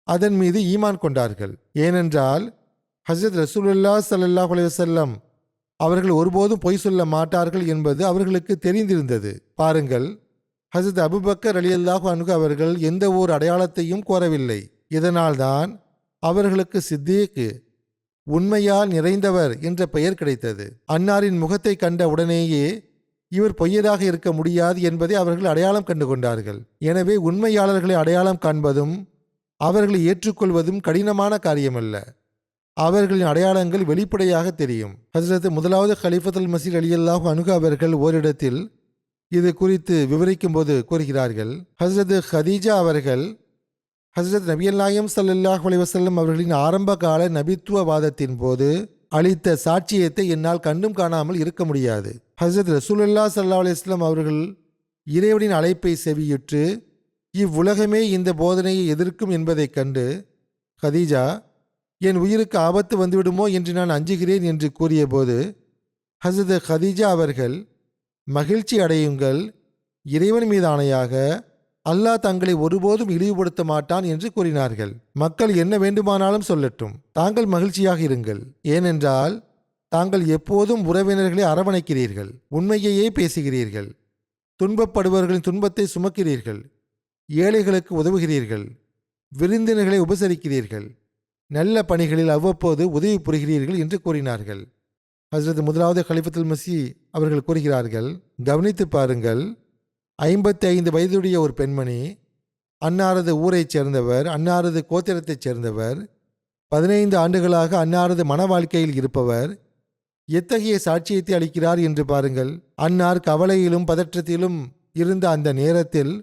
அதன் மீது ஈமான் கொண்டார்கள். ஏனென்றால் ஹசரத் ரசூலுல்லாஹி ஸல்லல்லாஹு அலைஹி வஸல்லம் அவர்கள் ஒருபோதும் பொய் சொல்ல மாட்டார்கள் என்பது அவர்களுக்கு தெரிந்திருந்தது. பாருங்கள், ஹசரத் அபுபக்கர் ரலியல்லாஹு அன்ஹு அவர்கள் எந்த ஓர் அடையாளத்தையும் கோரவில்லை. இதனால்தான் அவர்களுக்கு சித்தீக், உண்மையால் நிறைந்தவர் என்ற பெயர் கிடைத்தது. அன்னாரின் முகத்தை கண்ட உடனேயே இவர் பொய்யராக இருக்க முடியாது என்பதை அவர்கள் அடையாளம் கண்டு கொண்டார்கள். எனவே உண்மையாளர்களை அடையாளம் காண்பதும் அவர்களை ஏற்றுக்கொள்வதும் கடினமான காரியமல்ல. அவர்களின் அடையாளங்கள் வெளிப்படையாக தெரியும். ஹஸ்ரத் முதலாவது கலிஃபத்துல் மஸீஹ் ரலியல்லாஹு அன்ஹு அவர்கள் ஓரிடத்தில் இது குறித்து விவரிக்கும் போது கூறுகிறார்கள், ஹஸ்ரத் ஹதீஜா அவர்கள் ஹஸ்ரத் நபியல் நாயகம் ஸல்லல்லாஹு அலைஹி வஸல்லம் அவர்களின் ஆரம்ப கால நபித்துவவாதத்தின் போது அளித்த சாட்சியத்தை என்னால் கண்டும் காணாமல் இருக்க முடியாது. ஹஸ்ரத் ரசூலுல்லாஹி ஸல்லல்லாஹு அலைஹி வஸல்லம் அவர்கள் இறைவனின் அழைப்பை செவியுற்று இவ்வுலகமே இந்த போதனையை எதிர்க்கும் என்பதைக் கண்டு, ஹதீஜா, என் உயிருக்கு ஆபத்து வந்துவிடுமோ என்று நான் அஞ்சுகிறேன் என்று கூறியபோது ஹஸ்ரத் ஹதீஜா அவர்கள், மகிழ்ச்சி அடையுங்கள், இறைவன் மீது ஆணையாக அல்லாஹ் தங்களை ஒருபோதும் இழிவுபடுத்த மாட்டான் என்று கூறினார்கள். மக்கள் என்ன வேண்டுமானாலும் சொல்லட்டும், தாங்கள் மகிழ்ச்சியாக இருங்கள். ஏனென்றால் தாங்கள் எப்போதும் உறவினர்களை அரவணைக்கிறீர்கள், உண்மையையே பேசுகிறீர்கள், துன்பப்படுபவர்களின் துன்பத்தை சுமக்கிறீர்கள், ஏழைகளுக்கு உதவுகிறீர்கள், விருந்தினர்களை உபசரிக்கிறீர்கள், நல்ல பணிகளில் அவ்வப்போது உதவி புரிகிறீர்கள் என்று கூறினார்கள். ஹஸ்ரத் முதலாவது கலிஃபத்துல் மஸீஹ் அவர்கள் கூறுகிறார்கள், கவனித்து பாருங்கள், 55 வயதுடைய ஒரு பெண்மணி, அன்னாரது ஊரைச் சேர்ந்தவர், அன்னாரது கோத்திரத்தைச் சேர்ந்தவர், 15 ஆண்டுகளாக அன்னாரது மன வாழ்க்கையில் இருப்பவர், எத்தகைய சாட்சியத்தை அளிக்கிறார் என்று பாருங்கள். அன்னார் கவலையிலும் பதற்றத்திலும் இருந்த அந்த நேரத்தில்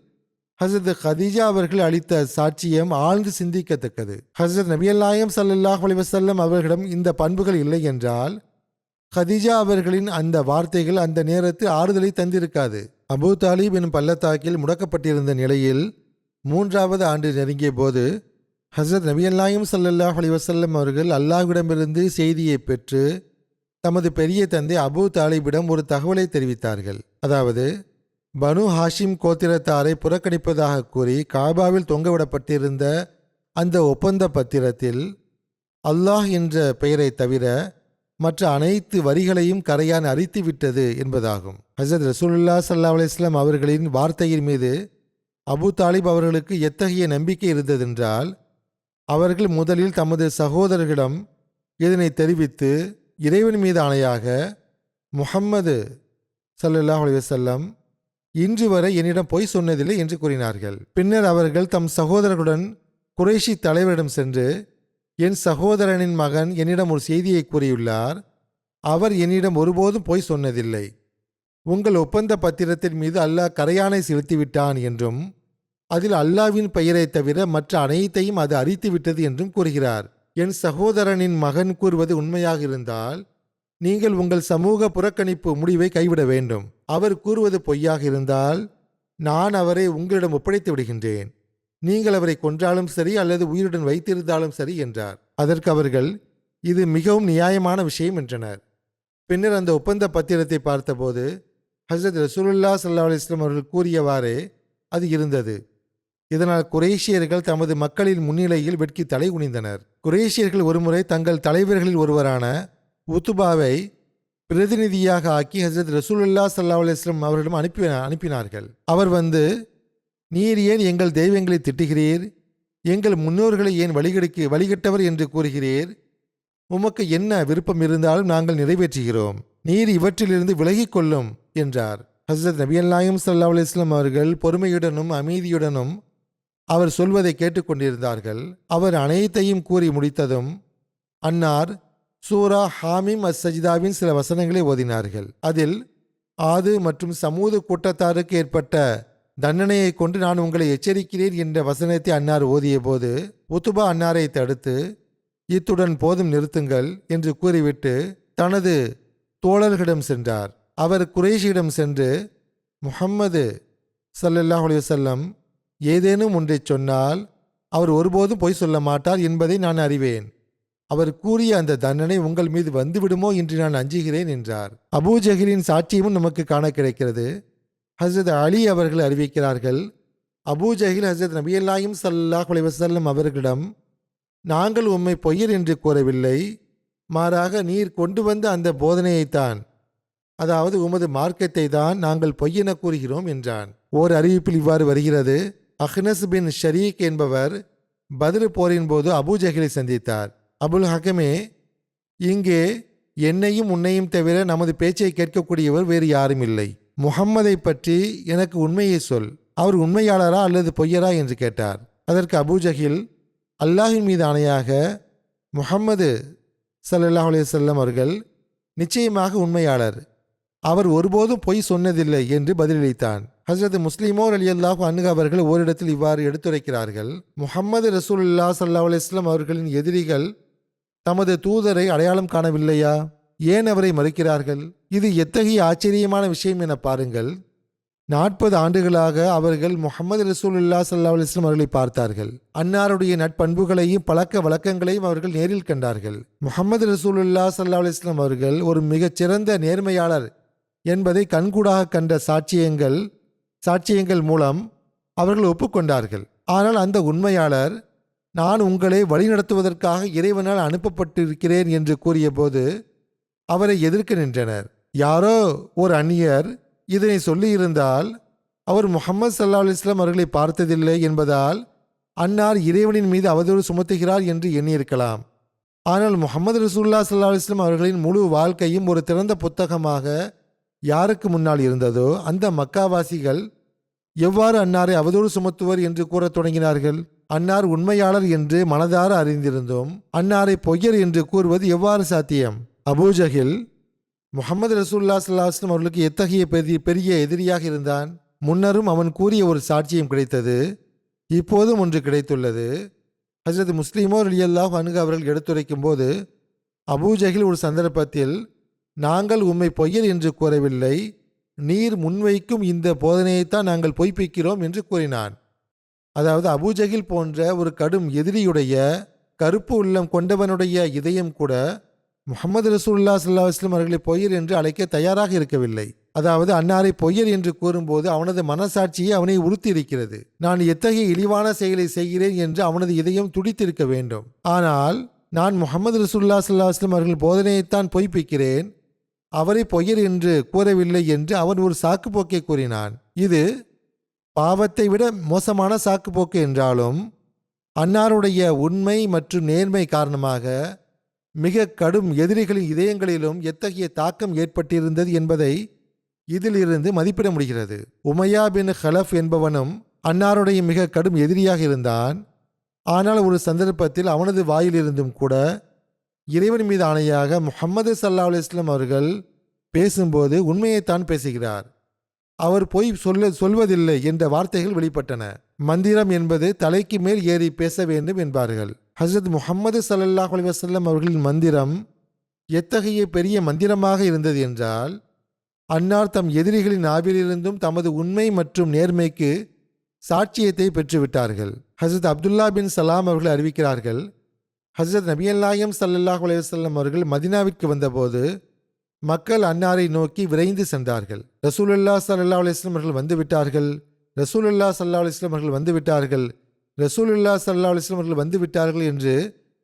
ஹஸ்ரத் ஹதீஜா அவர்கள் அளித்த சாட்சியம் ஆழ்ந்து சிந்திக்கத்தக்கது. ஹஸ்ரத் நபியல் நாயகம் ஸல்லல்லாஹு அலைஹி வஸல்லம் அவர்களிடம் இந்த பண்புகள் இல்லை என்றால் ஹதீஜா அவர்களின் அந்த வார்த்தைகள் அந்த நேரத்தில் ஆறுதலை தந்திருக்காது. அபூ தாலிப் எனும் பள்ளத்தாக்கில் முடக்கப்பட்டிருந்த நிலையில் 3வது ஆண்டு நெருங்கிய போது ஹஸ்ரத் நபியல் நாயகம் ஸல்லல்லாஹு அலைஹி வஸல்லம் அவர்கள் அல்லாஹ்விடமிருந்து செய்தியை பெற்று தமது பெரிய தந்தை அபூ தாலிபிடம் ஒரு தகவலை தெரிவித்தார்கள். அதாவது, பனு ஹாஷிம் கோத்திரத்தாரை புறக்கணிப்பதாக கூறி காபாவில் தொங்கவிடப்பட்டிருந்த அந்த ஒப்பந்த பத்திரத்தில் அல்லாஹ் என்ற பெயரை தவிர மற்ற அனைத்து வரிகளையும் கரையான் அரித்துவிட்டது என்பதாகும். ஹஸரத் ரசூலுல்லாஹி ஸல்லல்லாஹு அலைஹி வஸல்லம் அவர்களின் வார்த்தையின் மீது அபூ தாலிப் அவர்களுக்கு எத்தகைய நம்பிக்கை இருந்ததென்றால், அவர்கள் முதலில் தமது சகோதரர்களிடம் இதனை தெரிவித்து, இறைவன் மீது ஆணையாக முஹம்மது ஸல்லல்லாஹு அலைஹி வஸல்லம் இன்று வரை என்னிடம் பொய் சொன்னதில்லை என்று கூறினார்கள். பின்னர் அவர்கள் தம் சகோதரர்களுடன் குறைஷி தலைவரிடம் சென்று, என் சகோதரனின் மகன் என்னிடம் ஒரு செய்தியை கூறியுள்ளார், அவர் என்னிடம் ஒருபோதும் பொய் சொன்னதில்லை, உங்கள் ஒப்பந்த பத்திரத்தின் மீது அல்லாஹ் கரையானை செலுத்திவிட்டான் என்றும் அதில் அல்லாஹ்வின் பெயரை தவிர மற்ற அனைத்தையும் அது அரித்துவிட்டது என்றும் கூறுகிறார். என் சகோதரனின் மகன் கூறுவது உண்மையாக இருந்தால் நீங்கள் உங்கள் சமூக புறக்கணிப்பு முடிவை கைவிட வேண்டும். அவர் கூறுவது பொய்யாக இருந்தால் நான் அவரை உங்களிடம் ஒப்படைத்து விடுகின்றேன். நீங்கள் அவரை கொன்றாலும் சரி அல்லது உயிருடன் வைத்திருந்தாலும் சரி என்றார். அதற்கு அவர்கள், இது மிகவும் நியாயமான விஷயம் என்றனர். பின்னர் அந்த ஒப்பந்த பத்திரத்தை பார்த்தபோது ஹஸரத் ரசூலுல்லாஹி ஸல்லல்லாஹு அலைஹி வஸல்லம் அவர்கள் கூறியவாறே அது இருந்தது. இதனால் குறைஷியர்கள் தமது மக்களின் முன்னிலையில் வெட்கி தலை குனிந்தனர். குறைஷியர்கள் ஒருமுறை தங்கள் தலைவர்களில் ஒருவரான உத்துபாவை பிரதிநிதியாக ஆக்கி ஹஸரத் ரசூலுல்லாஹி ஸல்லல்லாஹு அலைஹி வஸல்லம் அவர்களிடம் அனுப்பினார்கள். அவர் வந்து, நீர் ஏன் எங்கள் தெய்வங்களை திட்டுகிறீர், எங்கள் முன்னோர்களை ஏன் வழிகட்டவர் என்று கூறுகிறீர், உமக்கு என்ன விருப்பம் இருந்தாலும் நாங்கள் நிறைவேற்றுகிறோம், நீர் இவற்றிலிருந்து விலகிக் கொள்ளும் என்றார். ஹஸரத் நபியல் நாயகம் ஸல்லல்லாஹு அலைஹி வஸல்லம் அவர்கள் பொறுமையுடனும் அமைதியுடனும் அவர் சொல்வதை கேட்டுக்கொண்டிருந்தார்கள். அவர் அனைத்தையும் கூறி முடித்ததும் அன்னார் சூரா ஹாமீம் அஸ்-சஜ்தாவின் சில வசனங்களை ஓதினார்கள். அதில் ஆது மற்றும் சமூது கூட்டத்தாருக்கு ஏற்பட்ட தண்டனையை கொண்டு நான் உங்களை எச்சரிக்கிறேன் என்ற வசனத்தை அன்னார் ஓதிய போது உத்துபா அன்னாரை தடுத்து, இத்துடன் போதும் நிறுத்துங்கள் என்று கூறிவிட்டு தனது தோழர்களிடம் சென்றார். அவர் குறைஷியிடம் சென்று, முஹம்மது ஸல்லல்லாஹு அலைஹி வஸல்லம் ஏதேனும் ஒன்றை சொன்னால் அவர் ஒருபோதும் பொய் சொல்ல மாட்டார் என்பதை நான் அறிவேன். அவர் கூறிய அந்த தண்டனை உங்கள் மீது வந்துவிடுமோ என்று நான் அஞ்சுகிறேன் என்றார். அபூ ஜஹிலின் சாட்சியமும் நமக்கு காண கிடைக்கிறது. ஹஸரத் அலி அவர்கள் அறிவிக்கிறார்கள், அபூ ஜஹில் ஹஸரத் நபியல் நாயகம் ஸல்லல்லாஹு அலைஹி வஸல்லம் அவர்களிடம், நாங்கள் உம்மை பொய்யர் என்று கூறவில்லை, மாறாக நீர் கொண்டு வந்த அந்த போதனையைத்தான், அதாவது உமது மார்க்கத்தை தான் நாங்கள் பொய்யென கூறுகிறோம் என்றான். ஓர் அறிவிப்பில் இவ்வாறு வருகிறது, அஹ்னஸ் பின் ஷரீக் என்பவர் பத்ர் போரின் போது அபூ ஜஹிலை சந்தித்தார். அபுல் ஹக்கமே, இங்கே என்னையும் உன்னையும் தவிர நமது பேச்சை கேட்கக்கூடியவர் வேறு யாரும் இல்லை. முஹம்மதை பற்றி எனக்கு உண்மையை சொல், அவர் உண்மையாளரா அல்லது பொய்யரா என்று கேட்டார். அதற்கு அபூ ஜஹில், அல்லாஹின் மீது ஆணையாக முஹம்மது ஸல்லல்லாஹு அலைஹி வஸல்லம் அவர்கள் நிச்சயமாக உண்மையாளர், அவர் ஒருபோதும் பொய் சொன்னதில்லை என்று பதிலளித்தான். ஹஜ்ரத் முஸ்லிமோ ரலியல்லாஹு அன்ஹு அவர்கள் ஓரிடத்தில் இவ்வாறு எடுத்துரைக்கிறார்கள், முஹம்மது ரசூலுல்லாஹ் ஸல்லல்லாஹு அலைஹி வஸல்லம் அவர்களின் எதிரிகள் தமது தூதரை அடையாளம் காணவில்லையா? ஏன் அவரை மறுக்கிறார்கள்? இது எத்தகைய ஆச்சரியமான விஷயம் என பாருங்கள். 40 ஆண்டுகளாக அவர்கள் முஹம்மது ரசூலுல்லாஹ் ஸல்லல்லாஹு அலைஹி வஸல்லம் அவர்களை பார்த்தார்கள். அன்னாருடைய நட்பண்புகளையும் பழக்க வழக்கங்களையும் அவர்கள் நேரில் கண்டார்கள். முஹம்மது ரசூலுல்லாஹ் ஸல்லல்லாஹு அலைஹி வஸல்லம் அவர்கள் ஒரு மிகச்சிறந்த நேர்மையாளர் என்பதை கண்கூடாக கண்ட சாட்சியங்கள் மூலம் அவர்கள் ஒப்புக்கொண்டார்கள். ஆனால் அந்த உண்மையாளர், நான் உங்களை வழிநடத்துவதற்காக இறைவனால் அனுப்பப்பட்டிருக்கிறேன் என்று கூறியபோது அவரை எதிர்க்க நின்றனர். யாரோ ஒரு அந்நியர் இதனை சொல்லியிருந்தால் அவர் முஹம்மது ஸல்லல்லாஹு அலைஹி வஸல்லம் அவர்களை பார்த்ததில்லை என்பதால் அன்னார் இறைவனின் மீது அவதூறு சுமத்துகிறார் என்று எண்ணியிருக்கலாம். ஆனால் முஹம்மது ரசூலுல்லாஹ் ஸல்லல்லாஹு அலைஹி வஸல்லம் அவர்களின் முழு வாழ்க்கையும் ஒரு திறந்த புத்தகமாக யாருக்கு முன்னால் இருந்ததோ அந்த மக்காவாசிகள் எவ்வாறு அன்னாரை அவதூறு சுமத்துவர் என்று கூறத் தொடங்கினார்கள். அன்னார் உண்மையாளர் என்று மனதார அறிந்திருந்தோம், அன்னாரை பொய்யர் என்று கூறுவது எவ்வாறு சாத்தியம்? அபூஜஹில் முஹம்மது ரசூலுல்லாஹ் ஸல்லல்லாஹு அலைஹி வஸல்லம் அவர்களுக்கு எத்தகைய பெரிய எதிரியாக இருந்தான்? முன்னரும் அவன் கூறிய ஒரு சாட்சியம் கிடைத்தது, இப்போதும் ஒன்று கிடைத்துள்ளது. ஹஜ்ரத் முஸ்லிமோ ரலியல்லாஹு அன்ஹு அவர்கள் எடுத்துரைக்கும் போது, அபூஜஹில் ஒரு சந்தர்ப்பத்தில், நாங்கள் உம்மை பொய்யர் என்று கூறவில்லை, நீர் முன்வைக்கும் இந்த போதனையைத்தான் நாங்கள் பொய்ப்பிக்கிறோம் என்று கூறினான். அதாவது அபூஜஹில் போன்ற ஒரு கடும் எதிரியுடைய கருப்பு உள்ளம் கொண்டவனுடைய இதயம் கூட முஹம்மது ரசூலுல்லாஹ் ஸல்லல்லாஹு அலைஹி வஸல்லம் அவர்களை பொய்யர் என்று அழைக்க தயாராக இருக்கவில்லை. அதாவது அன்னாரை பொய்யர் என்று கூறும்போது அவனது மனசாட்சியை அவனை உறுத்தி இருக்கிறது. நான் எத்தகைய இழிவான செயலை செய்கிறேன் என்று அவனது இதயம் துடித்திருக்க வேண்டும். ஆனால் நான் முஹம்மது ரசூலுல்லாஹ் ஸல்லல்லாஹு அலைஹி வஸல்லம் அவர்கள் போதனையைத்தான் பொய்ப்பிக்கிறேன், அவரை பொய்யர் என்று கூறவில்லை என்று அவன் ஒரு சாக்குப்போக்கை கூறினான். இது பாவத்தை விட மோசமான சாக்குப்போக்கு என்றாலும் அன்னாருடைய உண்மை மற்றும் நேர்மை காரணமாக மிக கடும் எதிரிகளின் இதயங்களிலும் எத்தகைய தாக்கம் ஏற்பட்டிருந்தது என்பதை இதிலிருந்து மதிப்பிட முடிகிறது. உமையா பின் ஹலஃப் என்பவனும் அன்னாருடைய மிக கடும் எதிரியாக இருந்தான். ஆனால் ஒரு சந்தர்ப்பத்தில் அவனது வாயிலிருந்தும் கூட இறைவன் மீது ஆணையாக முஹம்மது ஸல்லல்லாஹு அலைஹி வஸல்லம் அவர்கள் பேசும்போது உண்மையைத்தான் பேசுகிறார், அவர் பொய் சொல்வதில்லை என்ற வார்த்தைகள் வெளிப்பட்டன. மந்திரம் என்பது தலைக்கு மேல் ஏறி பேச வேண்டும் என்பார்கள். ஹஜ்ரத் முஹம்மது ஸல்லல்லாஹு அலைஹி வஸல்லம் அவர்களின் மந்திரம் எத்தகைய பெரிய மந்திரமாக இருந்தது என்றால், அன்னார் தம் எதிரிகளின் நாவிலிருந்தும் தமது உண்மை மற்றும் நேர்மைக்கு சாட்சியத்தை பெற்றுவிட்டார்கள். ஹஜ்ரத் அப்துல்லா பின் சலாம் அவர்கள் அறிவிக்கிறார்கள், ஹஜ்ரத் நபியல் நாயகம் ஸல்லல்லாஹு அலைஹி வஸல்லம் அவர்கள் மதினாவிற்கு வந்தபோது மக்கள் அன்னாரை நோக்கி விரைந்து சென்றார்கள். ரசூலுல்லாஹ் ஸல்லல்லாஹு அலைஹி வஸல்லம் அவர்கள் வந்துவிட்டார்கள், ரசூலுல்லாஹ் ஸல்லல்லாஹு அலைஹி வஸல்லம் அவர்கள் வந்துவிட்டார்கள், ரசூலுல்லாஹ் ஸல்லல்லாஹு அலைஹி வஸல்லம் அவர்கள் வந்துவிட்டார்கள் என்று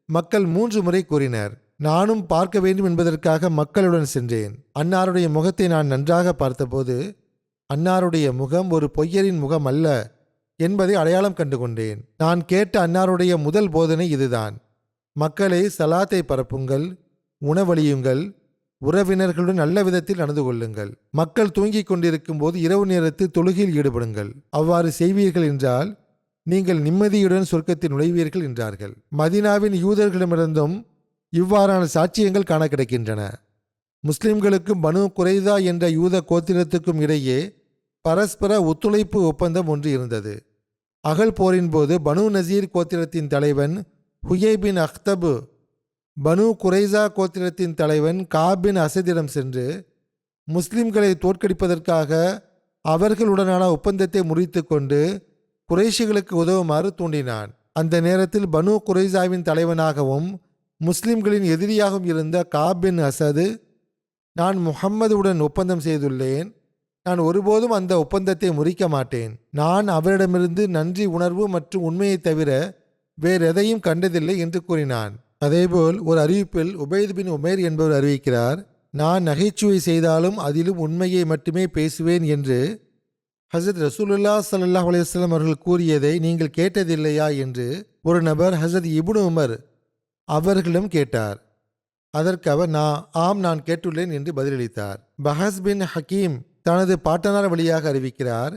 மக்கள் 3 முறை கூறினர். நானும் பார்க்க வேண்டும் என்பதற்காக மக்களுடன் சென்றேன். அன்னாருடைய முகத்தை நான் நன்றாக பார்த்தபோது அன்னாருடைய முகம் ஒரு பொய்யரின் முகம் அல்ல என்பதை அடையாளம் கண்டு கொண்டேன். நான் கேட்ட அன்னாருடைய முதல் போதனை இதுதான், மக்களே சலாத்தை பரப்புங்கள், உணவளியுங்கள், உறவினர்களுடன் நல்ல விதத்தில் நடந்து கொள்ளுங்கள், மக்கள் தூங்கிக் கொண்டிருக்கும் போது இரவு நேரத்தில் தொழுகையில் ஈடுபடுங்கள், அவ்வாறு செய்வீர்கள் என்றால் நீங்கள் நிம்மதியுடன் சொர்க்கத்தில் நுழைவீர்கள் என்றார்கள். மதீனாவின் யூதர்களிடமிருந்தும் இவ்வாறான சாட்சியங்கள் காண கிடைக்கின்றன. முஸ்லிம்களுக்கும் பனு குரைதா என்ற யூத கோத்திரத்துக்கும் இடையே பரஸ்பர ஒத்துழைப்பு ஒப்பந்தம் ஒன்று இருந்தது. அகல் போரின் போது பனு நசீர் கோத்திரத்தின் தலைவன் ஹுயை பின் அக்தபு பனு குரைசா கோத்திரத்தின் தலைவன் காப் பின் அசதிடம் சென்று முஸ்லிம்களை தோற்கடிப்பதற்காக அவர்களுடனான ஒப்பந்தத்தை முறித்து கொண்டு குறைஷிகளுக்கு உதவுமாறு தூண்டினான். அந்த நேரத்தில் பனு குரைசாவின் தலைவனாகவும் முஸ்லிம்களின் எதிரியாகவும் இருந்த காப் பின் அசது, நான் முஹம்மதுடன் ஒப்பந்தம் செய்துள்ளேன், நான் ஒருபோதும் அந்த ஒப்பந்தத்தை முறிக்க மாட்டேன், நான் அவரிடமிருந்து நன்றி உணர்வு மற்றும் உண்மையை தவிர வேறெதையும் கண்டதில்லை என்று கூறினான். அதேபோல் ஒரு அறிவிப்பில் உபைத் பின் உமைர் என்பவர் அறிவிக்கிறார், நான் நகைச்சுவை செய்தாலும் அதிலும் உண்மையை மட்டுமே பேசுவேன் என்று ஹசரத் ரசூலுல்லாஹ் ஸல்லல்லாஹு அலைஹி வஸல்லம் அவர்கள் கூறியதை நீங்கள் கேட்டதில்லையா என்று ஒரு நபர் ஹசரத் இப்னு உமர் அவர்களிடம் கேட்டார். அதற்கு அவர், நான் கேட்டுள்ளேன் என்று பதிலளித்தார். பஹஸ் பின் ஹக்கீம் தனது பாட்டனார் வழியாக அறிவிக்கிறார்,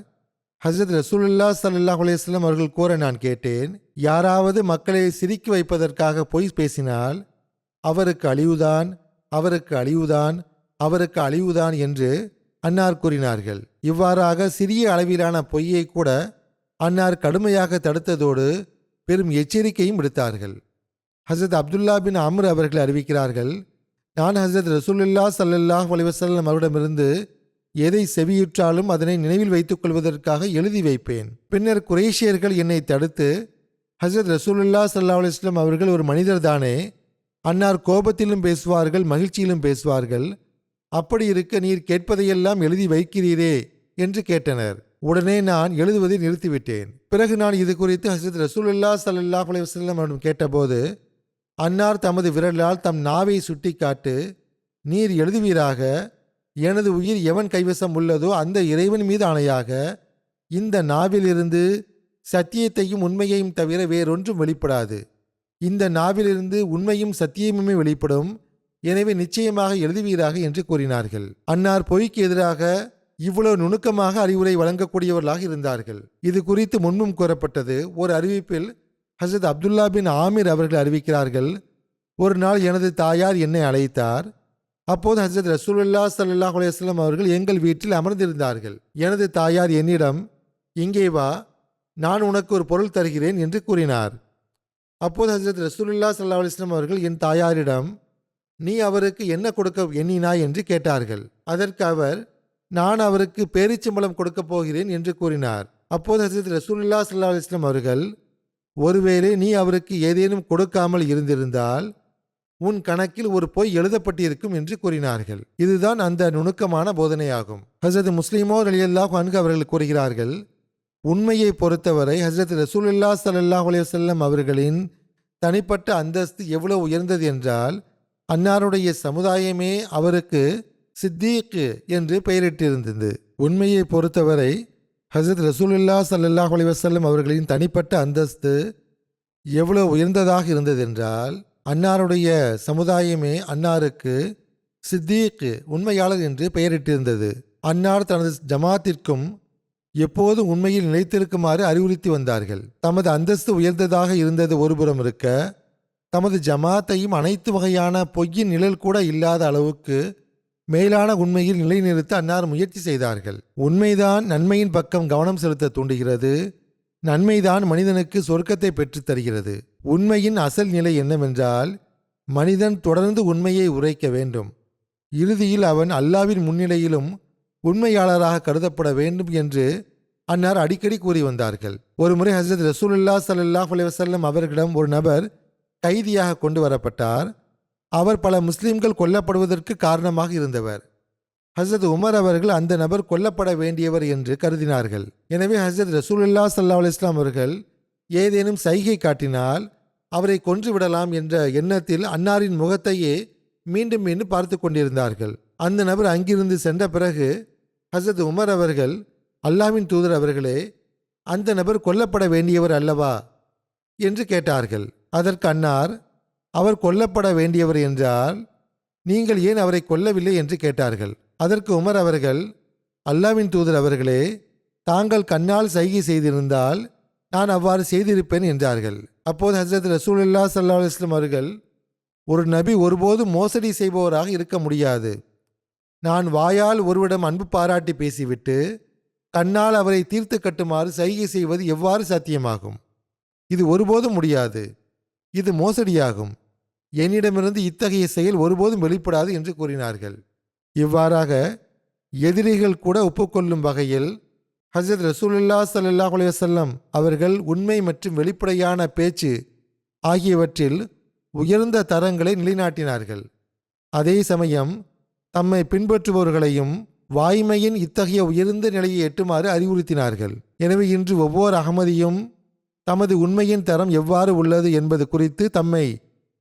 ஹஜ்ரத் ரசூலுல்லாஹ் ஸல்லல்லாஹு அலைஹி வஸல்லம் அவர்கள் கூற நான் கேட்டேன், யாராவது மக்களை சிரிக்க வைப்பதற்காக பொய் பேசினால் அவருக்கு அழிவுதான், அவருக்கு அழிவுதான், அவருக்கு அழிவுதான் என்று அன்னார் கூறினார்கள். இவ்வாறாக சிறிய அளவிலான பொய்யை கூட அன்னார் கடுமையாக தடுத்ததோடு பெரும் எச்சரிக்கையும் விடுத்தார்கள். ஹசரத் அப்துல்லா பின் அம்ர் அவர்கள் அறிவிக்கிறார்கள், நான் ஹசரத் ரசூலுல்லாஹ் ஸல்லல்லாஹு அலைஹி வஸல்லம் அவரிடமிருந்து எதை செவியுற்றாலும் அதனை நினைவில் வைத்துக் கொள்வதற்காக எழுதி வைப்பேன். பின்னர் குறைஷியர்கள் என்னை தடுத்து, ஹசரத் ரசூலுல்லாஹ் ஸல்லல்லாஹு அலைஹி வஸல்லம் அவர்கள் ஒரு மனிதர் தானே, அன்னார் கோபத்திலும் பேசுவார்கள், மகிழ்ச்சியிலும் பேசுவார்கள், அப்படி இருக்க நீர் கேட்பதையெல்லாம் எழுதி வைக்கிறீரே என்று கேட்டனர். உடனே நான் எழுதுவதை நிறுத்திவிட்டேன். பிறகு நான் இது குறித்து ஹசரத் ரசூலுல்லாஹ் ஸல்லல்லாஹு அலைஹி வஸல்லம் அவரிடம் கேட்டபோது அன்னார் தமது விரலால் தம் நாவை சுட்டிக்காட்டு, நீர் எழுதுவீராக, எனது உயிர் எவன் கைவசம் உள்ளதோ அந்த இறைவன் மீது ஆணையாக, இந்த நாவிலிருந்து சத்தியத்தையும் உண்மையையும் தவிர வேறொன்றும் வெளிப்படாது. இந்த நாவிலிருந்து உண்மையும் சத்தியமுமே வெளிப்படும். எனவே நிச்சயமாக எழுதுவீராக என்று கூறினார்கள். அன்னார் பொய்க்கு எதிராக இவ்வளவு நுணுக்கமாக அறிவுரை வழங்கக்கூடியவர்களாக இருந்தார்கள். இது குறித்து முன்பும் கூறப்பட்டது. ஒரு அறிவிப்பில் ஹசரத் அப்துல்லா பின் ஆமிர் அவர்கள் அறிவிக்கிறார்கள், ஒரு நாள் எனது தாயார் என்னை அழைத்தார். அப்போது ஹசரத் ரசூலுல்லாஹ் ஸல்லல்லாஹு அலைஹி வஸல்லம் அவர்கள் எங்கள் வீட்டில் அமர்ந்திருந்தார்கள். எனது தாயார் என்னிடம், இங்கே வா, நான் உனக்கு ஒரு பொருள் தருகிறேன் என்று கூறினார். அப்போது ஹசரத் ரசூலுல்லாஹ் ஸல்லல்லாஹு அலைஹி வஸல்லம் அவர்கள் என் தாயாரிடம், நீ அவருக்கு என்ன கொடுக்க எண்ணினாய் என்று கேட்டார்கள். அதற்கு அவர், நான் அவருக்கு பேரிச்சம்பழம் கொடுக்கப் போகிறேன் என்று கூறினார். அப்போது ஹசரத் ரசூலுல்லாஹ் ஸல்லல்லாஹு அலைஹி வஸல்லம் அவர்கள், ஒருவேளை நீ அவருக்கு ஏதேனும் கொடுக்காமல் இருந்திருந்தால் உன் கணக்கில் ஒரு பொய் எழுதப்பட்டிருக்கும் என்று கூறினார்கள். இதுதான் அந்த நுணுக்கமான போதனையாகும். ஹசரத் முஸ்லிமோ ரலியல்லாஹு அன்ஹு அவர்கள் கூறுகிறார்கள், உண்மையை பொறுத்தவரை ஹசரத் ரசூலுல்லாஹ் ஸல்லல்லாஹு அலைஹி வஸல்லம் அவர்களின் தனிப்பட்ட அந்தஸ்து எவ்வளவு உயர்ந்தது என்றால், அன்னாருடைய சமுதாயமே அவருக்கு சித்தீக் என்று பெயரிட்டிருந்தது. உண்மையை பொறுத்தவரை ஹசரத் ரசூலுல்லாஹ் ஸல்லல்லாஹு அலைஹி வஸல்லம் அவர்களின் தனிப்பட்ட அந்தஸ்து எவ்வளவு உயர்ந்ததாக இருந்ததென்றால், அன்னாருடைய சமுதாயமே அன்னாருக்கு சித்தீக், உண்மையாளர் என்று பெயரிட்டிருந்தது. அன்னார் தனது ஜமாத்திற்கும் எப்போதும் உண்மையில் நிலைத்திருக்குமாறு அறிவுறுத்தி வந்தார்கள். தமது அந்தஸ்து உயர்ந்ததாக இருந்தது ஒருபுறம் இருக்க, தமது ஜமாத்தையும் அனைத்து வகையான பொய்யின் நிழல் கூட இல்லாத அளவுக்கு மேலான உண்மையில் நிலைநிறுத்த அன்னார் முயற்சி செய்தார்கள். உண்மைதான் நன்மையின் பக்கம் கவனம் செலுத்த தூண்டுகிறது. நன்மைதான் மனிதனுக்கு சொர்க்கத்தை பெற்றுத் தருகிறது. உண்மையின் அசல் நிலை என்னவென்றால், மனிதன் தொடர்ந்து உண்மையை உரைக்க வேண்டும். இறுதியில் அவன் அல்லாவின் முன்னிலையிலும் உண்மையாளராக கருதப்பட வேண்டும் என்று அன்னார் அடிக்கடி கூறி வந்தார்கள். ஒருமுறை ஹசரத் ரசூலுல்லாஹ் ஸல்லல்லாஹு அலைஹி வஸல்லம் அவர்களிடம் ஒரு நபர் கைதியாக கொண்டு வரப்பட்டார். அவர் பல முஸ்லிம்கள் கொல்லப்படுவதற்கு காரணமாக இருந்தவர். ஹசரத் உமர் அவர்கள் அந்த நபர் கொல்லப்பட வேண்டியவர் என்று கருதினார்கள். எனவே ஹசரத் ரசூலுல்லாஹ் ஸல்லல்லாஹு அலைஹி வஸல்லம் அவர்கள் ஏதேனும் சைகை காட்டினால் அவரை கொன்றுவிடலாம் என்ற எண்ணத்தில் அன்னாரின் முகத்தையே மீண்டும் மீண்டும் பார்த்து கொண்டிருந்தார்கள். அந்த நபர் அங்கிருந்து சென்ற பிறகு ஹசரத் உமர் அவர்கள், அல்லாஹ்வின் தூதர் அவர்களே, அந்த நபர் கொல்லப்பட வேண்டியவர் அல்லவா என்று கேட்டார்கள். அதற்கு அன்னார், அவர் கொல்லப்பட வேண்டியவர் என்றால் நீங்கள் ஏன் அவரை கொல்லவில்லை என்று கேட்டார்கள். அதற்கு உமர் அவர்கள், அல்லாஹ்வின் தூதர் அவர்களே, தாங்கள் கண்ணால் சைகை செய்திருந்தால் நான் அவ்வாறு செய்திருப்பேன் என்றார்கள். அப்போது ஹசரத் ரசூலுல்லாஹ் ஸல்லல்லாஹு அலைஹி வஸல்லம் அவர்கள், ஒரு நபி ஒருபோதும் மோசடி செய்பவராக இருக்க முடியாது. நான் வாயால் ஒருவரிடம் அன்பு பாராட்டி பேசிவிட்டு கண்ணால் அவரை தீர்த்து கட்டுமாறு சைகை செய்வது எவ்வாறு சாத்தியமாகும்? இது ஒருபோதும் முடியாது. இது மோசடியாகும். என்னிடமிருந்து இத்தகைய செயல் ஒருபோதும் வெளிப்படாது என்று கூறினார்கள். இவ்வாறாக எதிரிகள் கூட ஒப்புக்கொள்ளும் வகையில் ஹசரத் ரசூலுல்லாஹ் ஸல்லல்லாஹு அலைஹி வஸல்லம் அவர்கள் உண்மை மற்றும் வெளிப்படையான பேச்சு ஆகியவற்றில் உயர்ந்த தரங்களை நிலைநாட்டினார்கள். அதே சமயம் தம்மை பின்பற்றுபவர்களையும் வாய்மையின் இத்தகைய உயர்ந்த நிலையை எட்டுமாறு அறிவுறுத்தினார்கள். எனவே இன்று ஒவ்வொரு அகமதியும் தமது உண்மையின் தரம் எவ்வாறு உள்ளது என்பது குறித்து தம்மை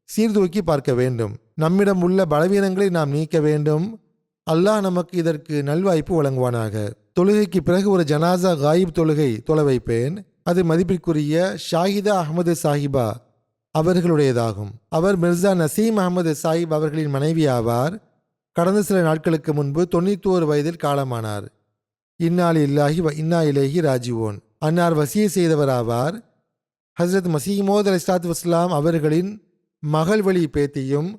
சீர்தூக்கி பார்க்க வேண்டும். நம்மிடம் உள்ள பலவீனங்களை நாம் நீக்க வேண்டும். அல்லாஹ் நமக்கு இதற்கு நல்வாய்ப்பு வழங்குவானாக. தொழுகைக்கு பிறகு ஒரு ஜனாசா காயிப் தொழுகை தொலை வைப்பேன். அது மதிப்பிற்குரிய ஷாஹிதா அஹமது சாஹிபா அவர்களுடையதாகும். அவர் மிர்சா நசீம் அஹமது சாஹிப் அவர்களின் மனைவி ஆவார். கடந்த சில நாட்களுக்கு முன்பு 91 வயதில் காலமானார். இன்னா லில்லாஹி வ இன்னா இலைஹி ராஜிவோன். அன்னார் வசிய செய்தவராவார். ஹஸ்ரத் மசீமோத் அலைஹிஸ்ஸலாத்து வஸ்ஸலாம் அவர்களின் மகள் வழி பேத்தியும்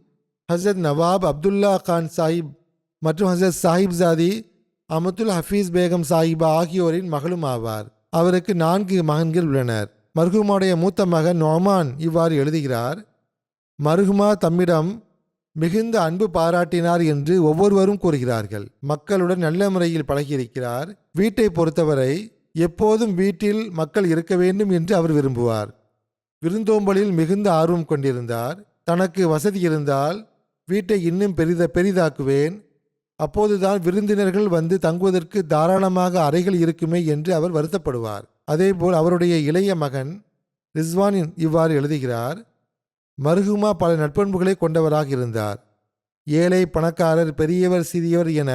ஹஸ்ரத் நவாப் அப்துல்லா கான் சாஹிப் மற்றும் ஹஸ்ரத் சாஹிப் ஜாதி அமத்துல் ஹஃபீஸ் பேகம் சாஹிபா ஆகியோரின் மகளும் ஆவார். அவருக்கு 4 மகன்கள் உள்ளனர். மர்ஹூமாவுடைய மூத்த மகன் நொமான் இவ்வாறு எழுதுகிறார்: மர்ஹூமா தம்மிடம் மிகுந்த அன்பு பாராட்டினார் என்று ஒவ்வொருவரும் கூறுகிறார்கள். மக்களுடன் நல்ல முறையில் பழகியிருக்கிறார். வீட்டை பொறுத்தவரை எப்போதும் வீட்டில் மக்கள் இருக்க வேண்டும் என்று அவர் விரும்புவார். விருந்தோம்பலில் மிகுந்த ஆர்வம் கொண்டிருந்தார். தனக்கு வசதி இருந்தால் வீட்டை இன்னும் பெரிதாக்குவேன், அப்போதுதான் விருந்தினர்கள் வந்து தங்குவதற்கு தாராளமாக அறைகள் இருக்குமே என்று அவர் வருத்தப்படுவார். அதேபோல் அவருடைய இளைய மகன் ரிஸ்வான் இவ்வாறு எழுதுகிறார்: மர்ஹூமா பல நட்பண்புகளை கொண்டவராக இருந்தார். ஏழை பணக்காரர், பெரியவர் சிறியவர் என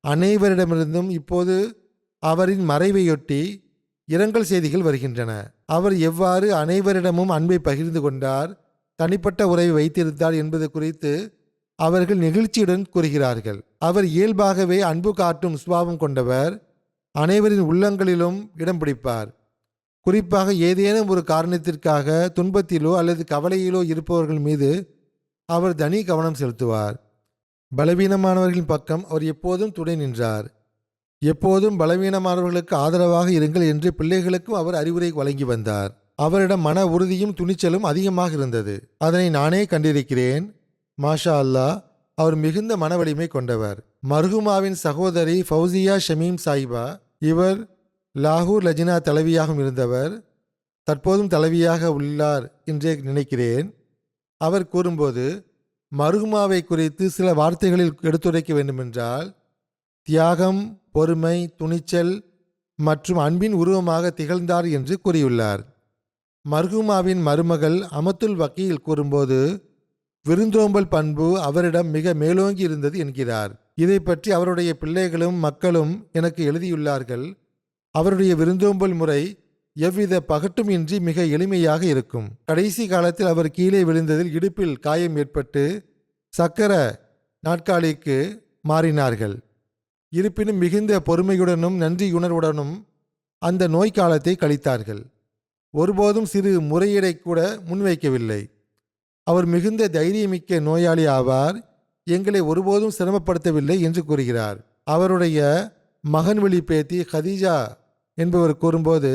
அனைவரிடமிருந்தும் இப்போது அவரின் மறைவையொட்டி இரங்கல் செய்திகள் வருகின்றன. அவர் எவ்வாறு அனைவரிடமும் அன்பை பகிர்ந்து கொண்டார், தனிப்பட்ட உறவை வைத்திருந்தார் என்பது குறித்து அவர்கள் நெகிழ்ச்சியுடன் கூறுகிறார்கள். அவர் இயல்பாகவே அன்பு காட்டும் சுபாவம் கொண்டவர். அனைவரின் உள்ளங்களிலும் இடம் பிடிப்பார். குறிப்பாக ஏதேனும் ஒரு காரணத்திற்காக துன்பத்திலோ அல்லது கவலையிலோ இருப்பவர்கள் மீது அவர் தனி கவனம் செலுத்துவார். பலவீனமானவர்களின் பக்கம் அவர் எப்போதும் துணை நின்றார். எப்போதும் பலவீனமானவர்களுக்கு ஆதரவாக இருங்கள் என்று பிள்ளைகளுக்கும் அவர் அறிவுரை வழங்கி வந்தார். அவரிடம் மன உறுதியும் துணிச்சலும் அதிகமாக இருந்தது. அதனை நானே கண்டிருக்கிறேன். மாஷா அல்லாஹ், அவர் மிகுந்த மன வலிமை கொண்டவர். மர்ஹூமாவின் சகோதரி ஃபௌசியா ஷமீம் சாஹிபா, இவர் லாகூர் லஜினா தலைவியாகவும் இருந்தவர். தற்போதும் தலைவியாக உள்ளார் என்றே நினைக்கிறேன். அவர் கூறும்போது, மர்ஹூமாவை குறித்து சில வார்த்தைகளில் எடுத்துரைக்க வேண்டுமென்றால், தியாகம், பொறுமை, துணிச்சல் மற்றும் அன்பின் உருவமாக திகழ்ந்தார் என்று கூறியுள்ளார். மர்ஹூமாவின் மருமகள் அமத்துல் வக்கீல் கூறும்போது, விருந்தோம்பல் பண்பு அவரிடம் மிக மேலோங்கி இருந்தது என்கிறார். இதை பற்றி அவருடைய பிள்ளைகளும் மக்களும் எனக்கு எழுதியுள்ளார்கள். அவருடைய விருந்தோம்பல் முறை எவ்வித பகட்டும் இன்றி மிக எளிமையாக இருக்கும். கடைசி காலத்தில் அவர் கீழே விழுந்ததில் இடுப்பில் காயம் ஏற்பட்டு சக்கர நாற்காலிக்கு மாறினார்கள். இருப்பினும் மிகுந்த பொறுமையுடனும் நன்றியுணர்வுடனும் அந்த நோய் காலத்தை கழித்தார்கள். ஒருபோதும் சிறு முறையீடை கூட முன்வைக்கவில்லை. அவர் மிகுந்த தைரியமிக்க நோயாளி ஆவார். எங்களை ஒருபோதும் சிரமப்படுத்தவில்லை என்று கூறுகிறார். அவருடைய மகன்வழி பேத்தி ஹதீஜா என்பவர் கூறும்போது,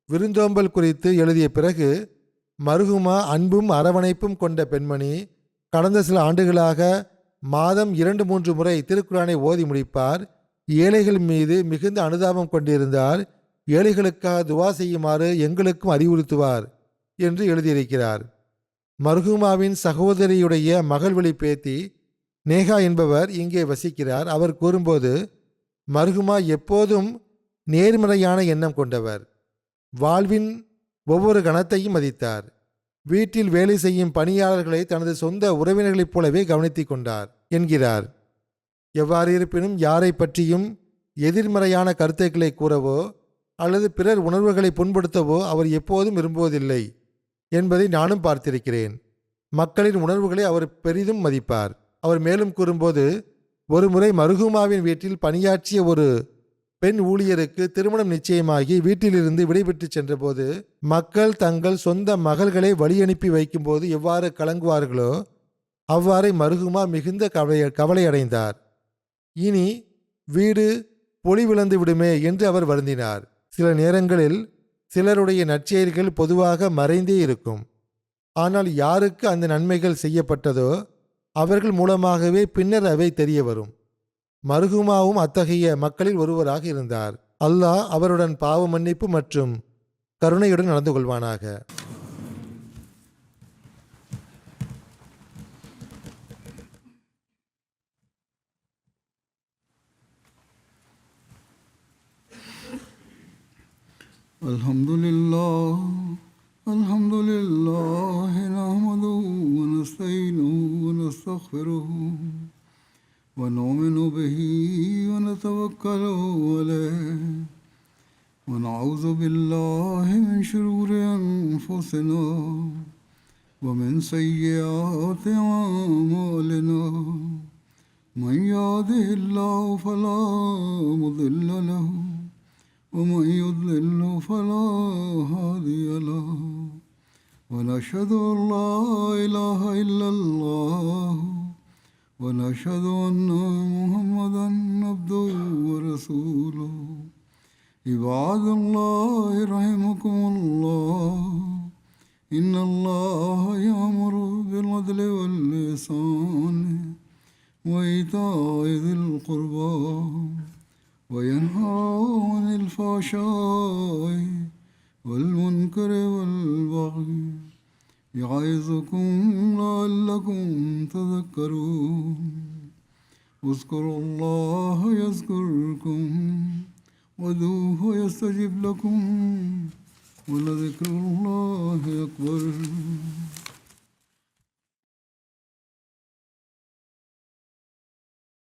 விருந்தோம்பல் குறித்து எழுதிய பிறகு, மர்ஹூமா அன்பும் அரவணைப்பும் கொண்ட பெண்மணி. கடந்த சில ஆண்டுகளாக மாதம் 2-3 முறை திருக்குரானை ஓதி முடிப்பார். ஏழைகள் மீது மிகுந்த அனுதாபம் கொண்டிருந்தார். ஏழைகளுக்காக துவா செய்யுமாறு எங்களுக்கும் அறிவுறுத்துவார் என்று எழுதியிருக்கிறார். மர்ஹூமாவின் சகோதரியுடைய மகள்வழி பேத்தி நேஹா என்பவர் இங்கே வசிக்கிறார். அவர் கூறும்போது, மர்ஹூமா எப்போதும் நேர்மறையான எண்ணம் கொண்டவர். வாழ்வின் ஒவ்வொரு கணத்தையும் மதித்தார். வீட்டில் வேலை செய்யும் பணியாளர்களை தனது சொந்த உறவினர்களைப் போலவே கவனித்துக் கொண்டார் என்கிறார். எவ்வாறு இருப்பினும் யாரை பற்றியும் எதிர்மறையான கருத்துக்களை கூறவோ அல்லது பிறர் உணர்வுகளை புண்படுத்தவோ அவர் எப்போதும் விரும்புவதில்லை என்பதை நானும் பார்த்திருக்கிறேன். மக்களின் உணர்வுகளை அவர் பெரிதும் மதிப்பார். அவர் மேலும் கூறும்போது, ஒரு முறை மர்ஹூமாவின் வீட்டில் பணியாற்றிய ஒரு பெண் ஊழியருக்கு திருமணம் நிச்சயமாகி வீட்டிலிருந்து விடைபெற்று சென்றபோது, மக்கள் தங்கள் சொந்த மகள்களை வழியனுப்பி வைக்கும்போது எவ்வாறு கலங்குவார்களோ அவ்வாறே மர்ஹூமா மிகுந்த கவலையடைந்தார். இனி வீடு பொலிவிழந்து விடுமே என்று அவர் வருந்தினார். சில நேரங்களில் சிலருடைய நற்செயல்கள் பொதுவாக மறைந்தே இருக்கும். ஆனால் யாருக்கு அந்த நன்மைகள் செய்யப்பட்டதோ அவர்கள் மூலமாகவே பின்னர் அவை தெரிய வரும். மர்ஹூமாவும் அத்தகைய மக்களில் ஒருவராக இருந்தார். அல்லாஹ் அவருடன் பாவ மன்னிப்பு மற்றும் கருணையுடன் நடந்து கொள்வானாக. Alhamdulillah, alhamdulillah, nahmaduhu wa nasta'inuhu wa nastaghfiruhu wa nu'minu bihi wa natawakkalu alayhi wa na'udhu billahi min shururi anfusina wa min sayyiati a'malina من يهده الله فلا مضل له ومن يضلل فلا هادي له ونشهد أن لا إله إلا الله ونشهد أن محمدا عبده ورسوله عباد الله رحمكم الله إن الله يأمر بالعدل والإحسان وإيتاء ذي القربى وينهى عن الفحشاء والمنكر والبغي يعظكم لعلكم تذكرون اذكروا الله يذكركم وادعوه يستجب لكم ولذكر الله أكبر